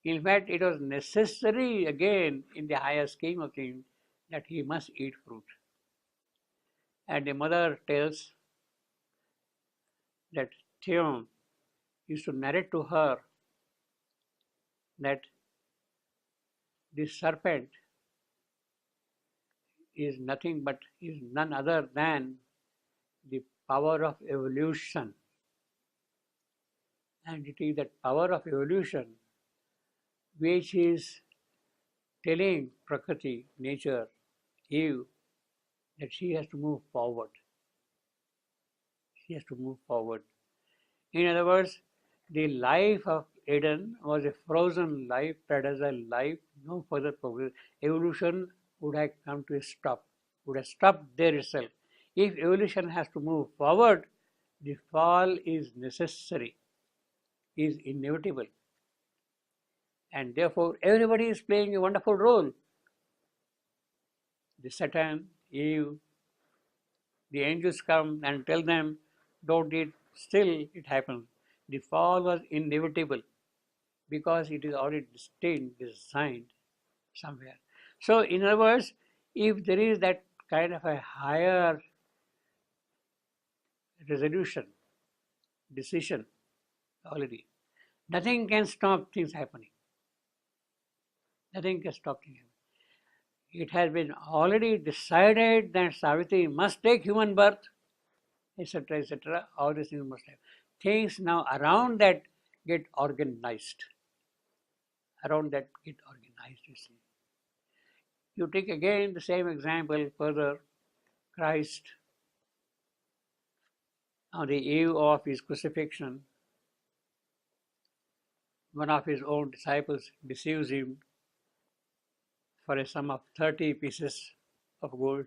In fact, it was necessary again in the higher scheme of things that he must eat fruit. And the mother tells that Theon used to narrate to her that this serpent is nothing but is none other than the power of evolution. And it is that power of evolution which is telling Prakriti, nature, Eve, that she has to move forward. She has to move forward. In other words, the life of Eden was a frozen life, fragile life, no further progress. Evolution would have come to a stop, would have stopped there itself. If evolution has to move forward, the fall is necessary, is inevitable. And therefore, everybody is playing a wonderful role. The Satan, Eve, the angels come and tell them, don't eat, still it happens. The fall was inevitable because it is already destined, designed somewhere. So, in other words, if there is that kind of a higher resolution, decision already, nothing can stop things happening. Nothing can stop things happening. It has been already decided that Savitri must take human birth, etc., etc. All these things must have. Things now around that get organized. Around that get organized, you see. You take again the same example further, Christ, on the eve of his crucifixion, one of his own disciples deceives him for a sum of 30 pieces of gold,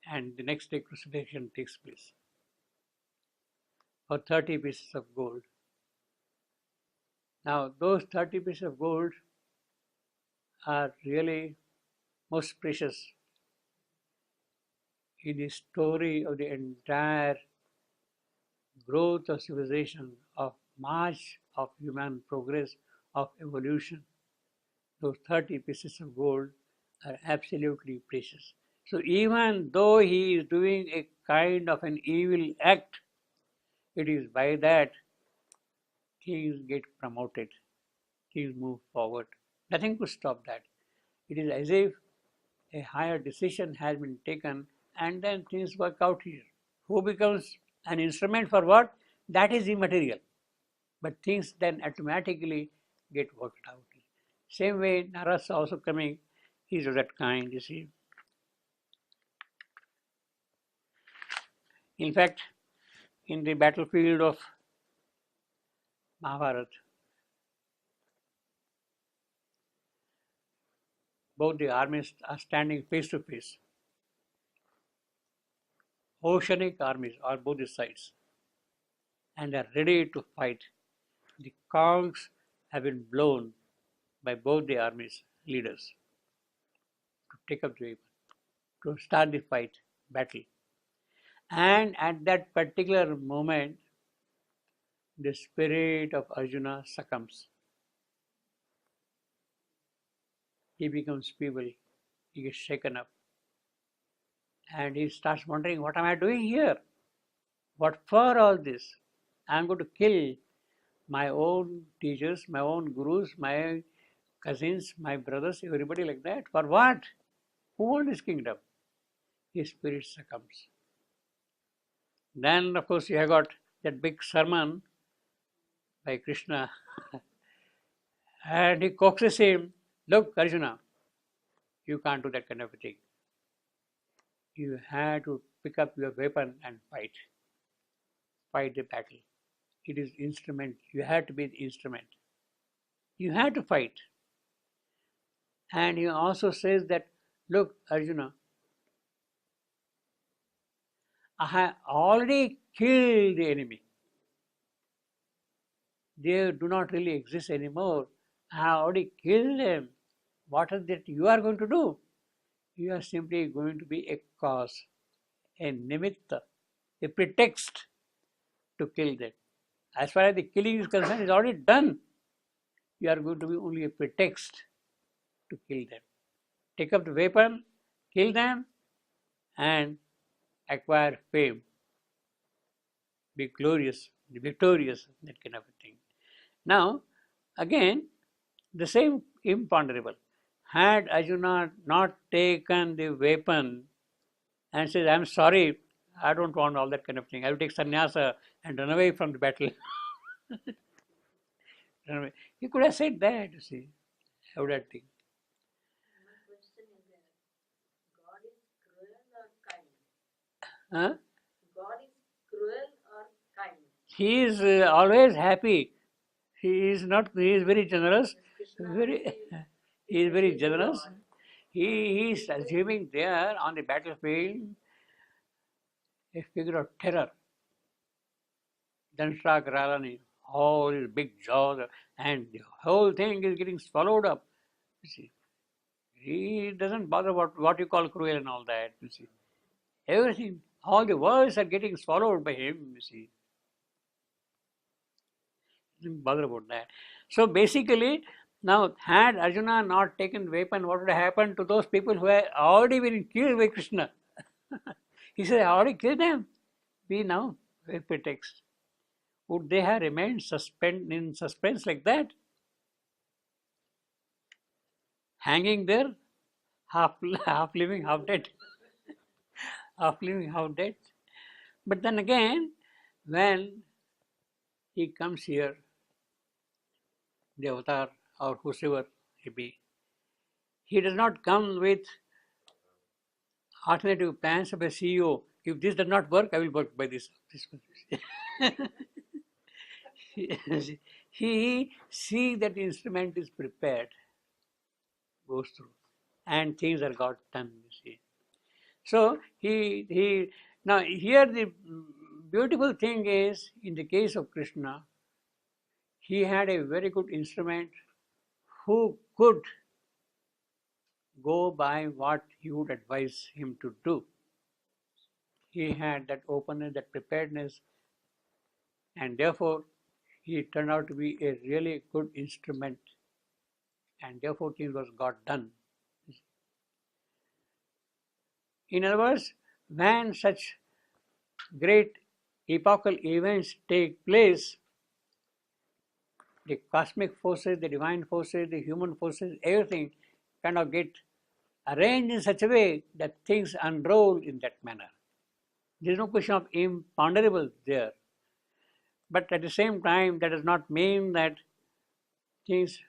and the next day crucifixion takes place for 30 pieces of gold. Now those 30 pieces of gold are really most precious in the story of the entire growth of civilization, of march of human progress, of evolution. Those 30 pieces of gold are absolutely precious. So even though he is doing a kind of an evil act, it is by that things get promoted, things move forward. Nothing could stop that. It is as if a higher decision has been taken and then things work out here. Who becomes an instrument for what? That is immaterial. But things then automatically get worked out. Same way, Naras also coming, he is of that kind, you see. In fact, in the battlefield of Mahabharata, both the armies are standing face to face. Oceanic armies on both the sides, and are ready to fight the conchs have been blown by both the armies' leaders to take up the weapon, to start the fight, battle. And at that particular moment, the spirit of Arjuna succumbs. He becomes feeble, he gets shaken up, and he starts wondering, what am I doing here? What for all this? I am going to kill my own teachers, my own gurus, my cousins, my brothers, everybody like that. For what? Who wants this kingdom? His spirit succumbs. Then, of course, you have got that big sermon by Krishna, and he coaxes him, look, Arjuna, you can't do that kind of a thing. You have to pick up your weapon and fight. Fight the battle. It is instrument. You have to be the instrument. You have to fight. And he also says that, look, Arjuna, I have already killed the enemy. They do not really exist anymore. I have already killed them. What is that you are going to do? You are simply going to be a cause, a nimitta, a pretext to kill them. As far as the killing is concerned, it's already done. You are going to be only a pretext to kill them. Take up the weapon, kill them, and acquire fame. Be glorious, be victorious, that kind of a thing. Now, again, the same imponderable. Had Arjuna not taken the weapon and said, I'm sorry, I don't want all that kind of thing. I will take sannyasa and run away from the battle. Run away. He could have said that, you see. How would that thing? My question is that God is cruel or kind? Huh? God is cruel or kind? He is always happy. He is not. He is very generous. Krishna Very. He is very generous. He is assuming there on the battlefield a figure of terror. Dansha Gralani, all his big jaws, and the whole thing is getting swallowed up. You see, he doesn't bother about what you call cruel and all that. You see, everything, all the words are getting swallowed by him. You see, doesn't bother about that. So basically, now had Arjuna not taken the weapon, what would have happened to those people who had already been killed by Krishna? He said, I already killed them. We now a pretext. Would they have remained in suspense like that? Hanging there, half living, half dead. Half living, half dead. But then again, when he comes here, the avatar or whosoever he be, he does not come with alternative plans of a CEO. If this does not work, I will work by this. He sees that the instrument is prepared, goes through, and things are got done. You see. So he now here the beautiful thing is, in the case of Krishna, he had a very good instrument who could go by what he would advise him to do. He had that openness, that preparedness, and therefore he turned out to be a really good instrument, and therefore things was got done. In other words, when such great epochal events take place, the cosmic forces, the divine forces, the human forces, everything kind of get arranged in such a way that things unroll in that manner. There is no question of imponderable there. But at the same time, that does not mean that things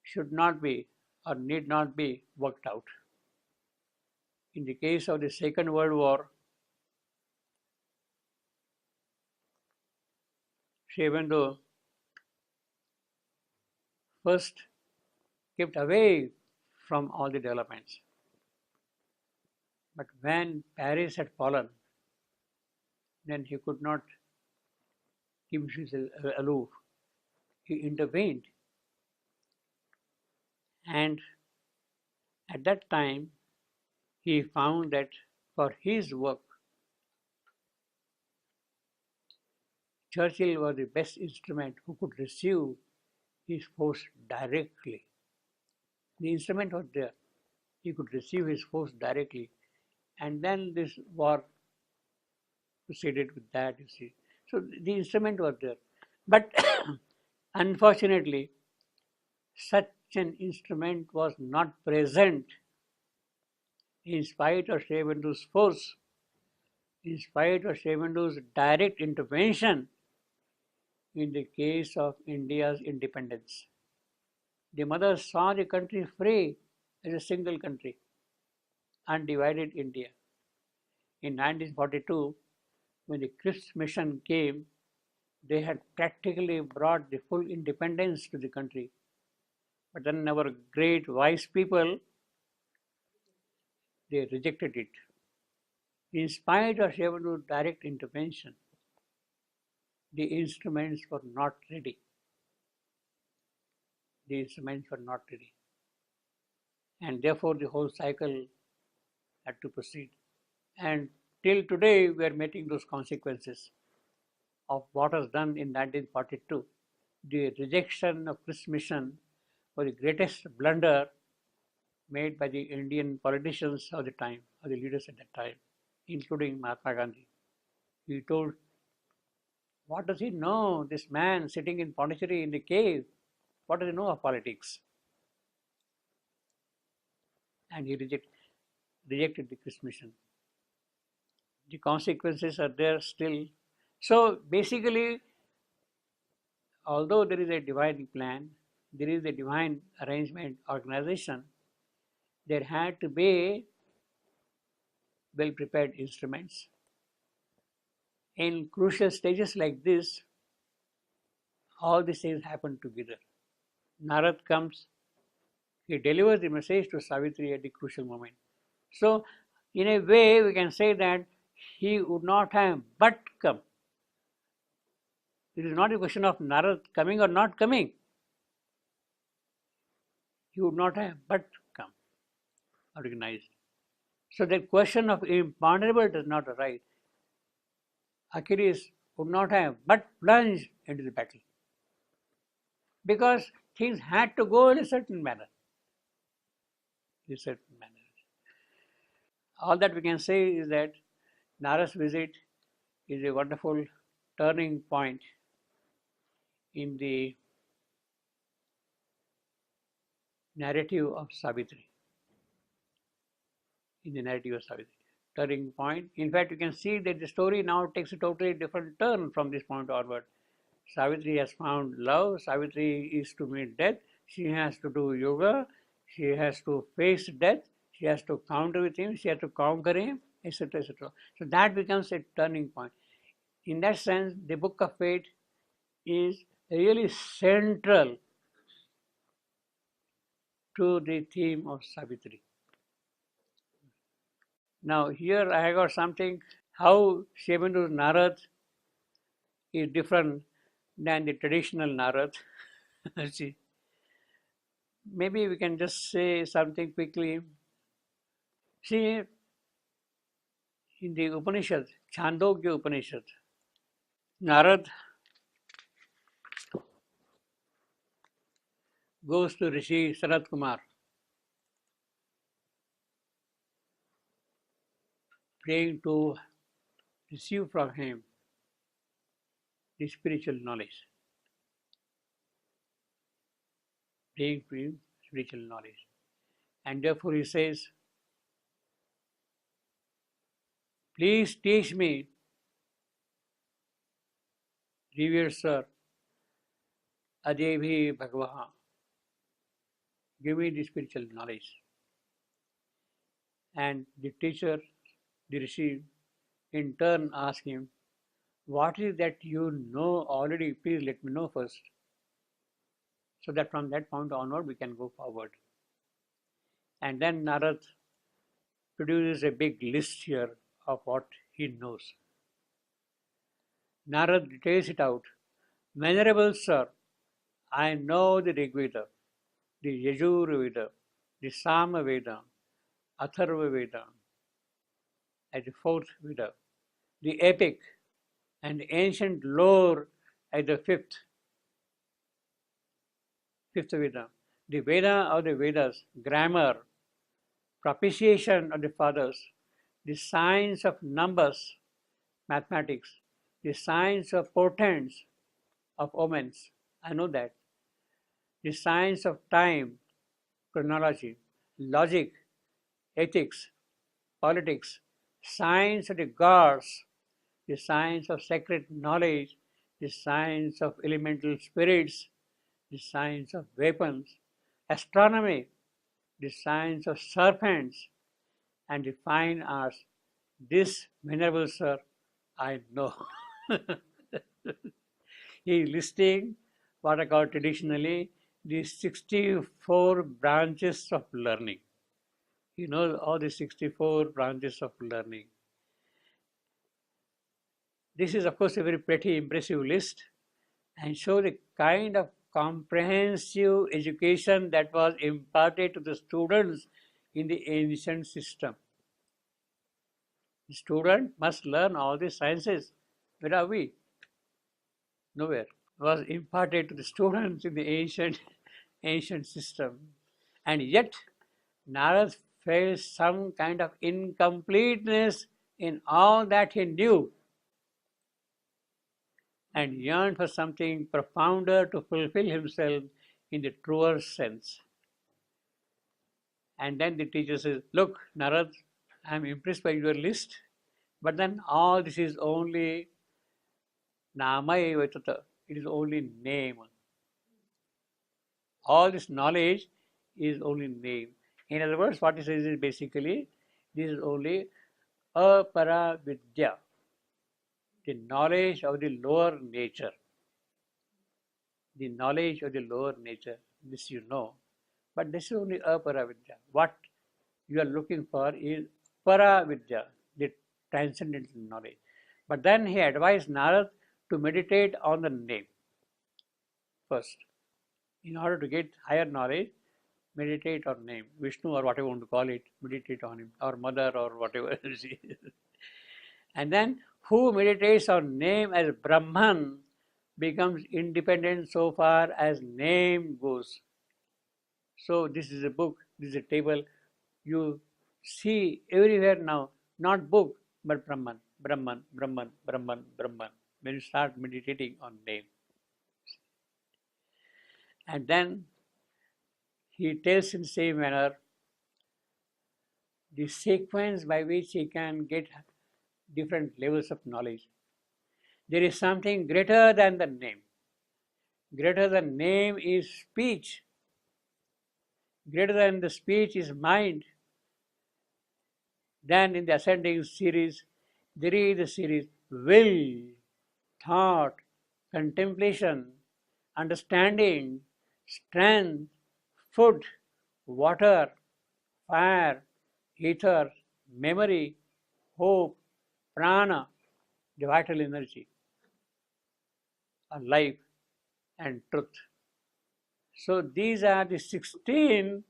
should not be or need not be worked out. In the case of the Second World War, Sri Aurobindo first kept away from all the developments. But when Paris had fallen, then he could not keep himself aloof. He intervened, and at that time he found that for his work, Churchill was the best instrument who could receive his force directly. The instrument was there. He could receive his force directly. And then this war proceeded with that, you see. So the instrument was there. But unfortunately, such an instrument was not present in spite of Shevchenko's force, in spite of Shevchenko's direct intervention in the case of India's independence. The mother saw the country free as a single country, undivided India. In 1942, when the Cripps mission came, they had practically brought the full independence to the country. But then our great wise people, they rejected it. In spite of Shevchenko's direct intervention, the instruments were not ready. The instruments were not ready. And therefore the whole cycle had to proceed. And till today we are meeting those consequences of what was done in 1942. The rejection of Cripps mission was the greatest blunder made by the Indian politicians of the time, or the leaders at that time, including Mahatma Gandhi. He told, what does he know, this man sitting in Pondicherry in the cave? What does he know of politics? And he rejected the Cripps mission. The consequences are there still. So basically, although there is a divine plan, there is a divine arrangement, organization, there had to be well-prepared instruments. In crucial stages like this, all these things happen together. Narad comes, he delivers the message to Savitri at the crucial moment. So, in a way, we can say that he would not have but come. It is not a question of Narad coming or not coming. He would not have but come, organized. So the question of imponderable does not arise. Achilles would not have but plunged into the battle, because things had to go in a certain manner. All that we can say is that Narad's visit is a wonderful turning point in the narrative of Savitri. Turning point. In fact, you can see that the story now takes a totally different turn from this point onward. Savitri has found love. Savitri is to meet death. She has to do yoga. She has to face death. She has to counter with him. She has to conquer him, etc., etc. So that becomes a turning point. In that sense, the Book of Fate is really central to the theme of Savitri. Now here I have got something, how Shevchenko's Narad is different than the traditional Narad. See, maybe we can just say something quickly. See, in the Upanishad, Chandogya Upanishad, Narad goes to Rishi Sanat Kumar, praying to receive from him the spiritual knowledge. Praying to him spiritual knowledge. And therefore he says, please teach me, revered sir, Adebhi Bhagavaha. Give me the spiritual knowledge. And the teacher, the Rishi, in turn asks him, what is that you know already? Please let me know first. So that from that point onward we can go forward. And then Narad produces a big list here of what he knows. Narad details it out Venerable sir, I know the Rig Veda, the Yajur Veda, the Sama Veda, Atharva Veda, as the fourth Veda, the epic and ancient lore as the fifth Veda, the Veda of the Vedas, grammar, propitiation of the fathers, the science of numbers, mathematics, the science of portents of omens, I know that, the science of time, chronology, logic, ethics, politics, science of the gods, the science of sacred knowledge, the science of elemental spirits, the science of weapons, astronomy, the science of serpents, and the fine arts. This, venerable sir, I know. He is listing what are called traditionally the 64 branches of learning. You know all the 64 branches of learning. This is, of course, a very pretty, impressive list and show the kind of comprehensive education that was imparted to the students in the ancient system. The student must learn all the sciences. Where are we? Nowhere. It was imparted to the students in the ancient system. And yet, Narad felt some kind of incompleteness in all that he knew and yearned for something profounder to fulfill himself in the truer sense. And then the teacher says, look, Narad, I am impressed by your list, but then all this is only Namaya Vatata. It is only name. All this knowledge is only name. In other words, what he says is basically, this is only apara vidya, the knowledge of the lower nature. The knowledge of the lower nature, this you know, but this is only apara vidya. What you are looking for is para vidya, the transcendental knowledge. But then he advised Narad to meditate on the name first. In order to get higher knowledge, meditate on name, Vishnu or whatever you want to call it, meditate on him, or mother or whatever. And then who meditates on name as Brahman becomes independent so far as name goes. So this is a book, this is a table. You see everywhere now, not book, but Brahman, Brahman, Brahman, Brahman, Brahman. When you start meditating on name. And then he tells in the same manner the sequence by which he can get different levels of knowledge. There is something greater than the name. Greater than name is speech. Greater than the speech is mind. Then in the ascending series, there is the series will, thought, contemplation, understanding, strength, food, water, fire, ether, memory, hope, prana, the vital energy, life, and truth. So these are the 16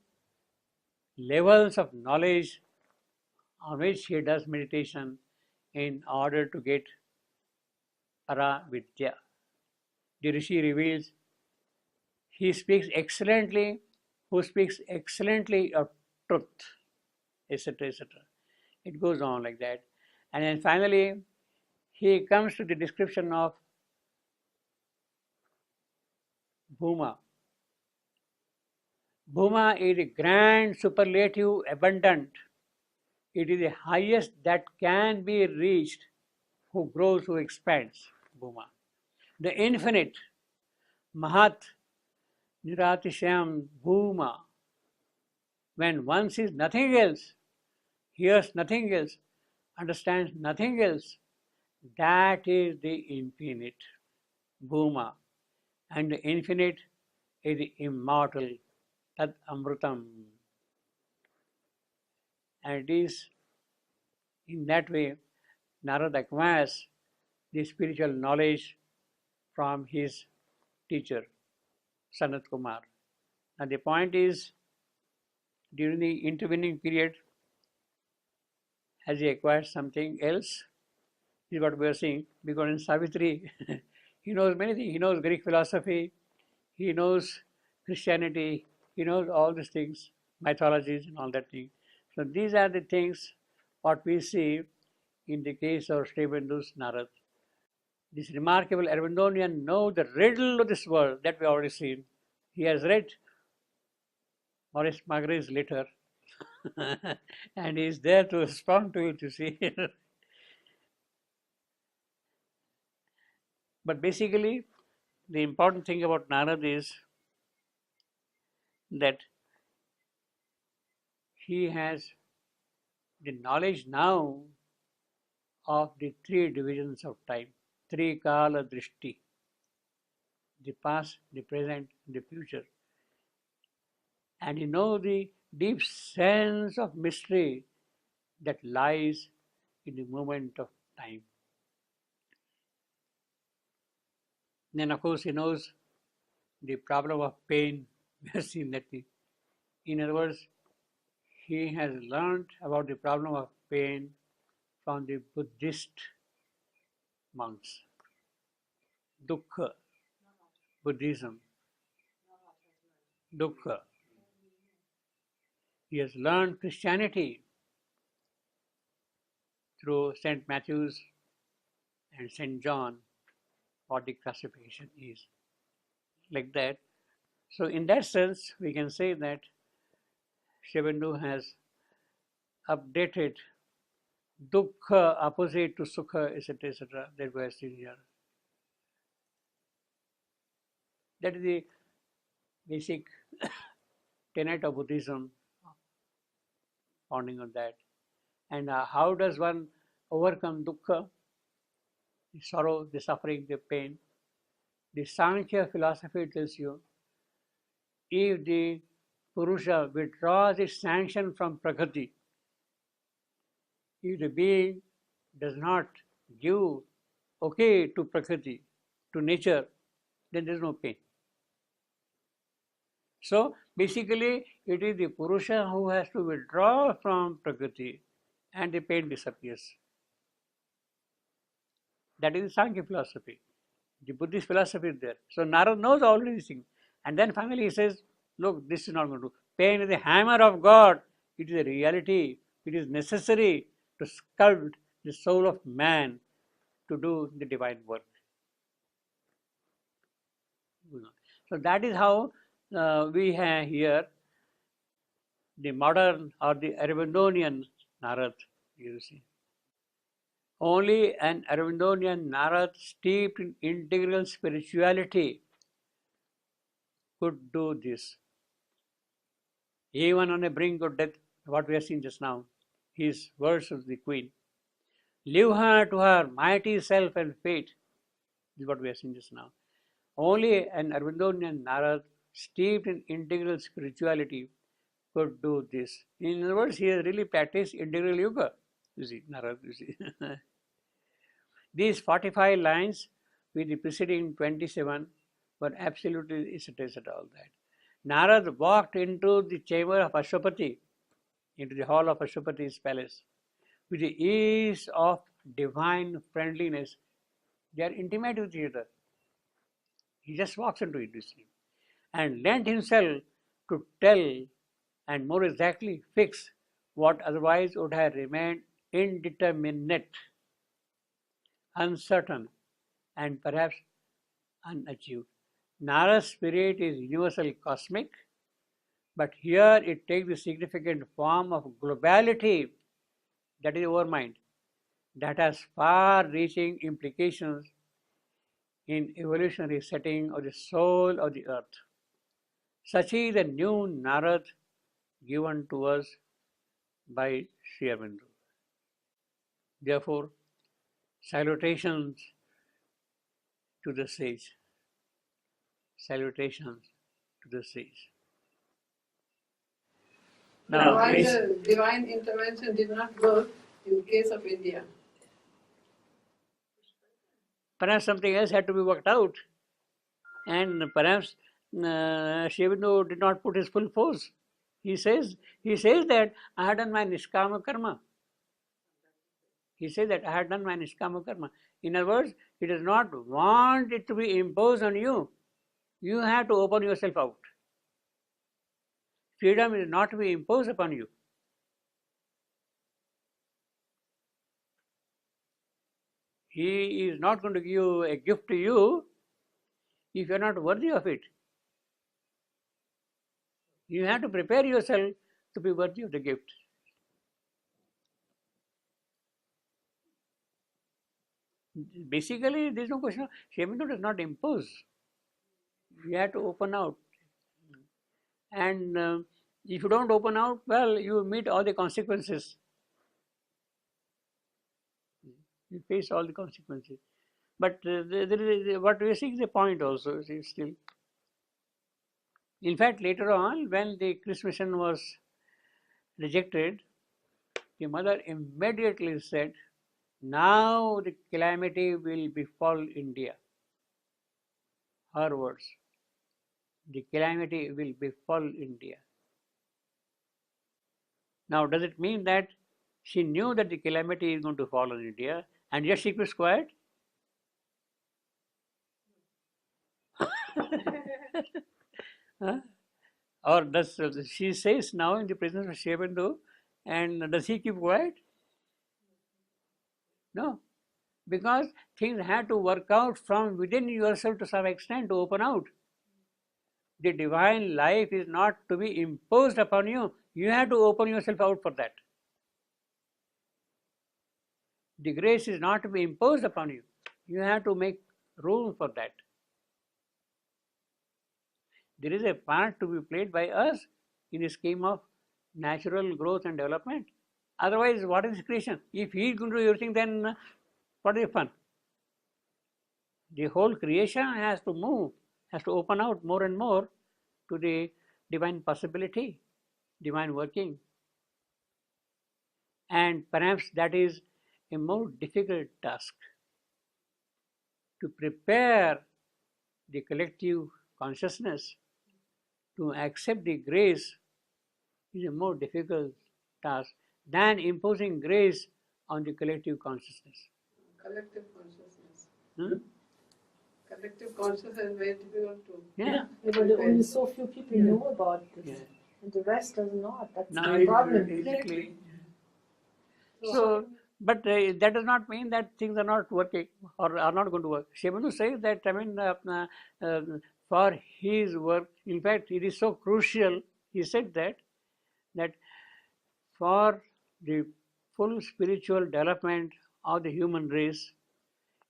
levels of knowledge on which he does meditation in order to get para vidya. The Rishi reveals he speaks excellently, who speaks excellently of truth, etc., etc. It goes on like that. And then finally, he comes to the description of Bhuma. Bhuma is a grand superlative abundant. It is the highest that can be reached, who grows, who expands, Bhuma. The infinite, Mahat, Niratisham, Bhuma. When one sees nothing else, hears nothing else, understands nothing else, that is the infinite, Bhuma. And the infinite is the immortal, Tad Amrutam. And it is in that way Narada acquires the spiritual knowledge from his teacher, Sanat Kumar. And the point is, during the intervening period, has he acquired something else? This is what we are seeing. Because in Savitri, he knows many things. He knows Greek philosophy, he knows Christianity, he knows all these things, mythologies and all that thing. So these are the things what we see in the case of Sri Aurobindo Narad. This remarkable Aurobindo knows the riddle of this world that we already seen. He has read Maurice Magri's letter and he is there to respond to it, you see. But basically, the important thing about Narad is that he has the knowledge now of the three divisions of time, three Kala Drishti, the past, the present, the future. And you know the deep sense of mystery that lies in the moment of time. Then of course he knows the problem of pain. We have seen that thing. In other words, he has learned about the problem of pain from the Buddhist monks. Dukkha, Buddhism, dukkha. He has learned Christianity through St. Matthew's and St. John, what the classification is. Like that. So in that sense, we can say that Sri Aurobindo has updated dukkha opposite to sukha, etc., etc., that we have seen here. That is the basic tenet of Buddhism, founding on that. And how does one overcome dukkha, the sorrow, the suffering, the pain? The Sankhya philosophy tells you, if the Purusha withdraws its sanction from Prakriti, if the being does not give okay to Prakriti, to nature, then there is no pain. So basically, it is the Purusha who has to withdraw from Prakriti and the pain disappears. That is the Sankhya philosophy. The Buddhist philosophy is there. So Narad knows all these things. And then finally he says, look, this is not going to do. Pain is the hammer of God. It is a reality. It is necessary to sculpt the soul of man to do the divine work. So that is how we have here the modern or the Aurobindonian Narad, you see. Only an Aurobindonian Narad steeped in integral spirituality could do this. Even on the brink of death, what we have seen just now, his words of the Queen. Leave her to her mighty self and fate. This is what we have seen just now. Only an Aurobindonian Narad steeped in integral spirituality could do this. In other words, he has really practiced integral yoga. You see, Narad, you see. These 45 lines with the preceding 27 were absolutely etc. all that. Narad walked into the chamber of Ashwapati, into the hall of Ashwapati's palace, with the ease of divine friendliness. They are intimate with each other. He just walks into it, you see, and lent himself to tell and more exactly fix what otherwise would have remained indeterminate, uncertain, and perhaps unachieved. Nara's spirit is universal cosmic, but here it takes the significant form of globality, that is overmind, that has far-reaching implications in evolutionary setting of the soul of the earth. Such is the new Narad given to us by Sri Aurobindo. Therefore, salutations to the sage. Salutations to the sage. Now, Why the divine intervention did not work in case of India? perhaps something else had to be worked out. And perhaps Sri Aurobindo did not put his full force. He says that I had done my niskama karma. He says that I had done my niskama karma. In other words, he does not want it to be imposed on you. You have to open yourself out. Freedom is not to be imposed upon you. He is not going to give a gift to you if you are not worthy of it. You have to prepare yourself to be worthy of the gift. Basically, there is no question. Sri Aurobindo does not impose. You have to open out. And if you don't open out, well, you meet all the consequences. You face all the consequences. But what we are seeing is a point also, still. In fact, later on, when the Christ mission was rejected, the mother immediately said, now the calamity will befall India. Her words. The calamity will befall India. Now, does it mean that she knew that the calamity is going to fall on India and yet she was quiet? Huh? Or does she says now in the presence of Sri Aurobindo, and does he keep quiet? No, because things had to work out from within yourself to some extent to open out. The divine life is not to be imposed upon you. You have to open yourself out for that. The grace is not to be imposed upon you. You have to make room for that. There is a part to be played by us in the scheme of natural growth and development. Otherwise, what is creation? If he is going to do everything, then what is the fun? The whole creation has to move, has to open out more and more to the divine possibility, divine working. And perhaps that is a more difficult task. To prepare the collective consciousness to accept the grace is a more difficult task than imposing grace on the collective consciousness. Collective consciousness. Hmm? Collective consciousness is very difficult to. Yeah. But only so few people know about this. Yeah. And the rest does not. That's No, the problem. exactly. So, but that does not mean that things are not working or are not going to work. Sri Aurobindo says that, for his work, in fact, it is so crucial, he said that for the full spiritual development of the human race,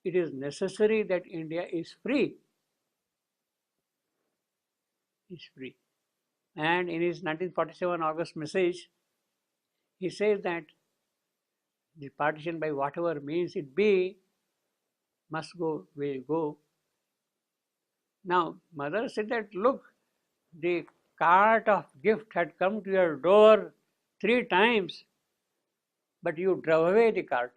it is necessary that India is free. Is free. And in his 1947 August message, he says that the partition, by whatever means it be, must go, will go. Now, mother said that, look, the cart of gift had come to your door 3 times, but you drove away the cart.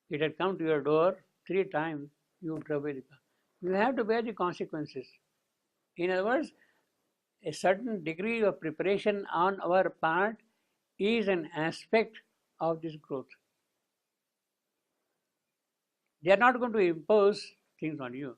It had come to your door 3 times, you drove away the cart. You have to bear the consequences. In other words, a certain degree of preparation on our part is an aspect of this growth. They are not going to impose things on you.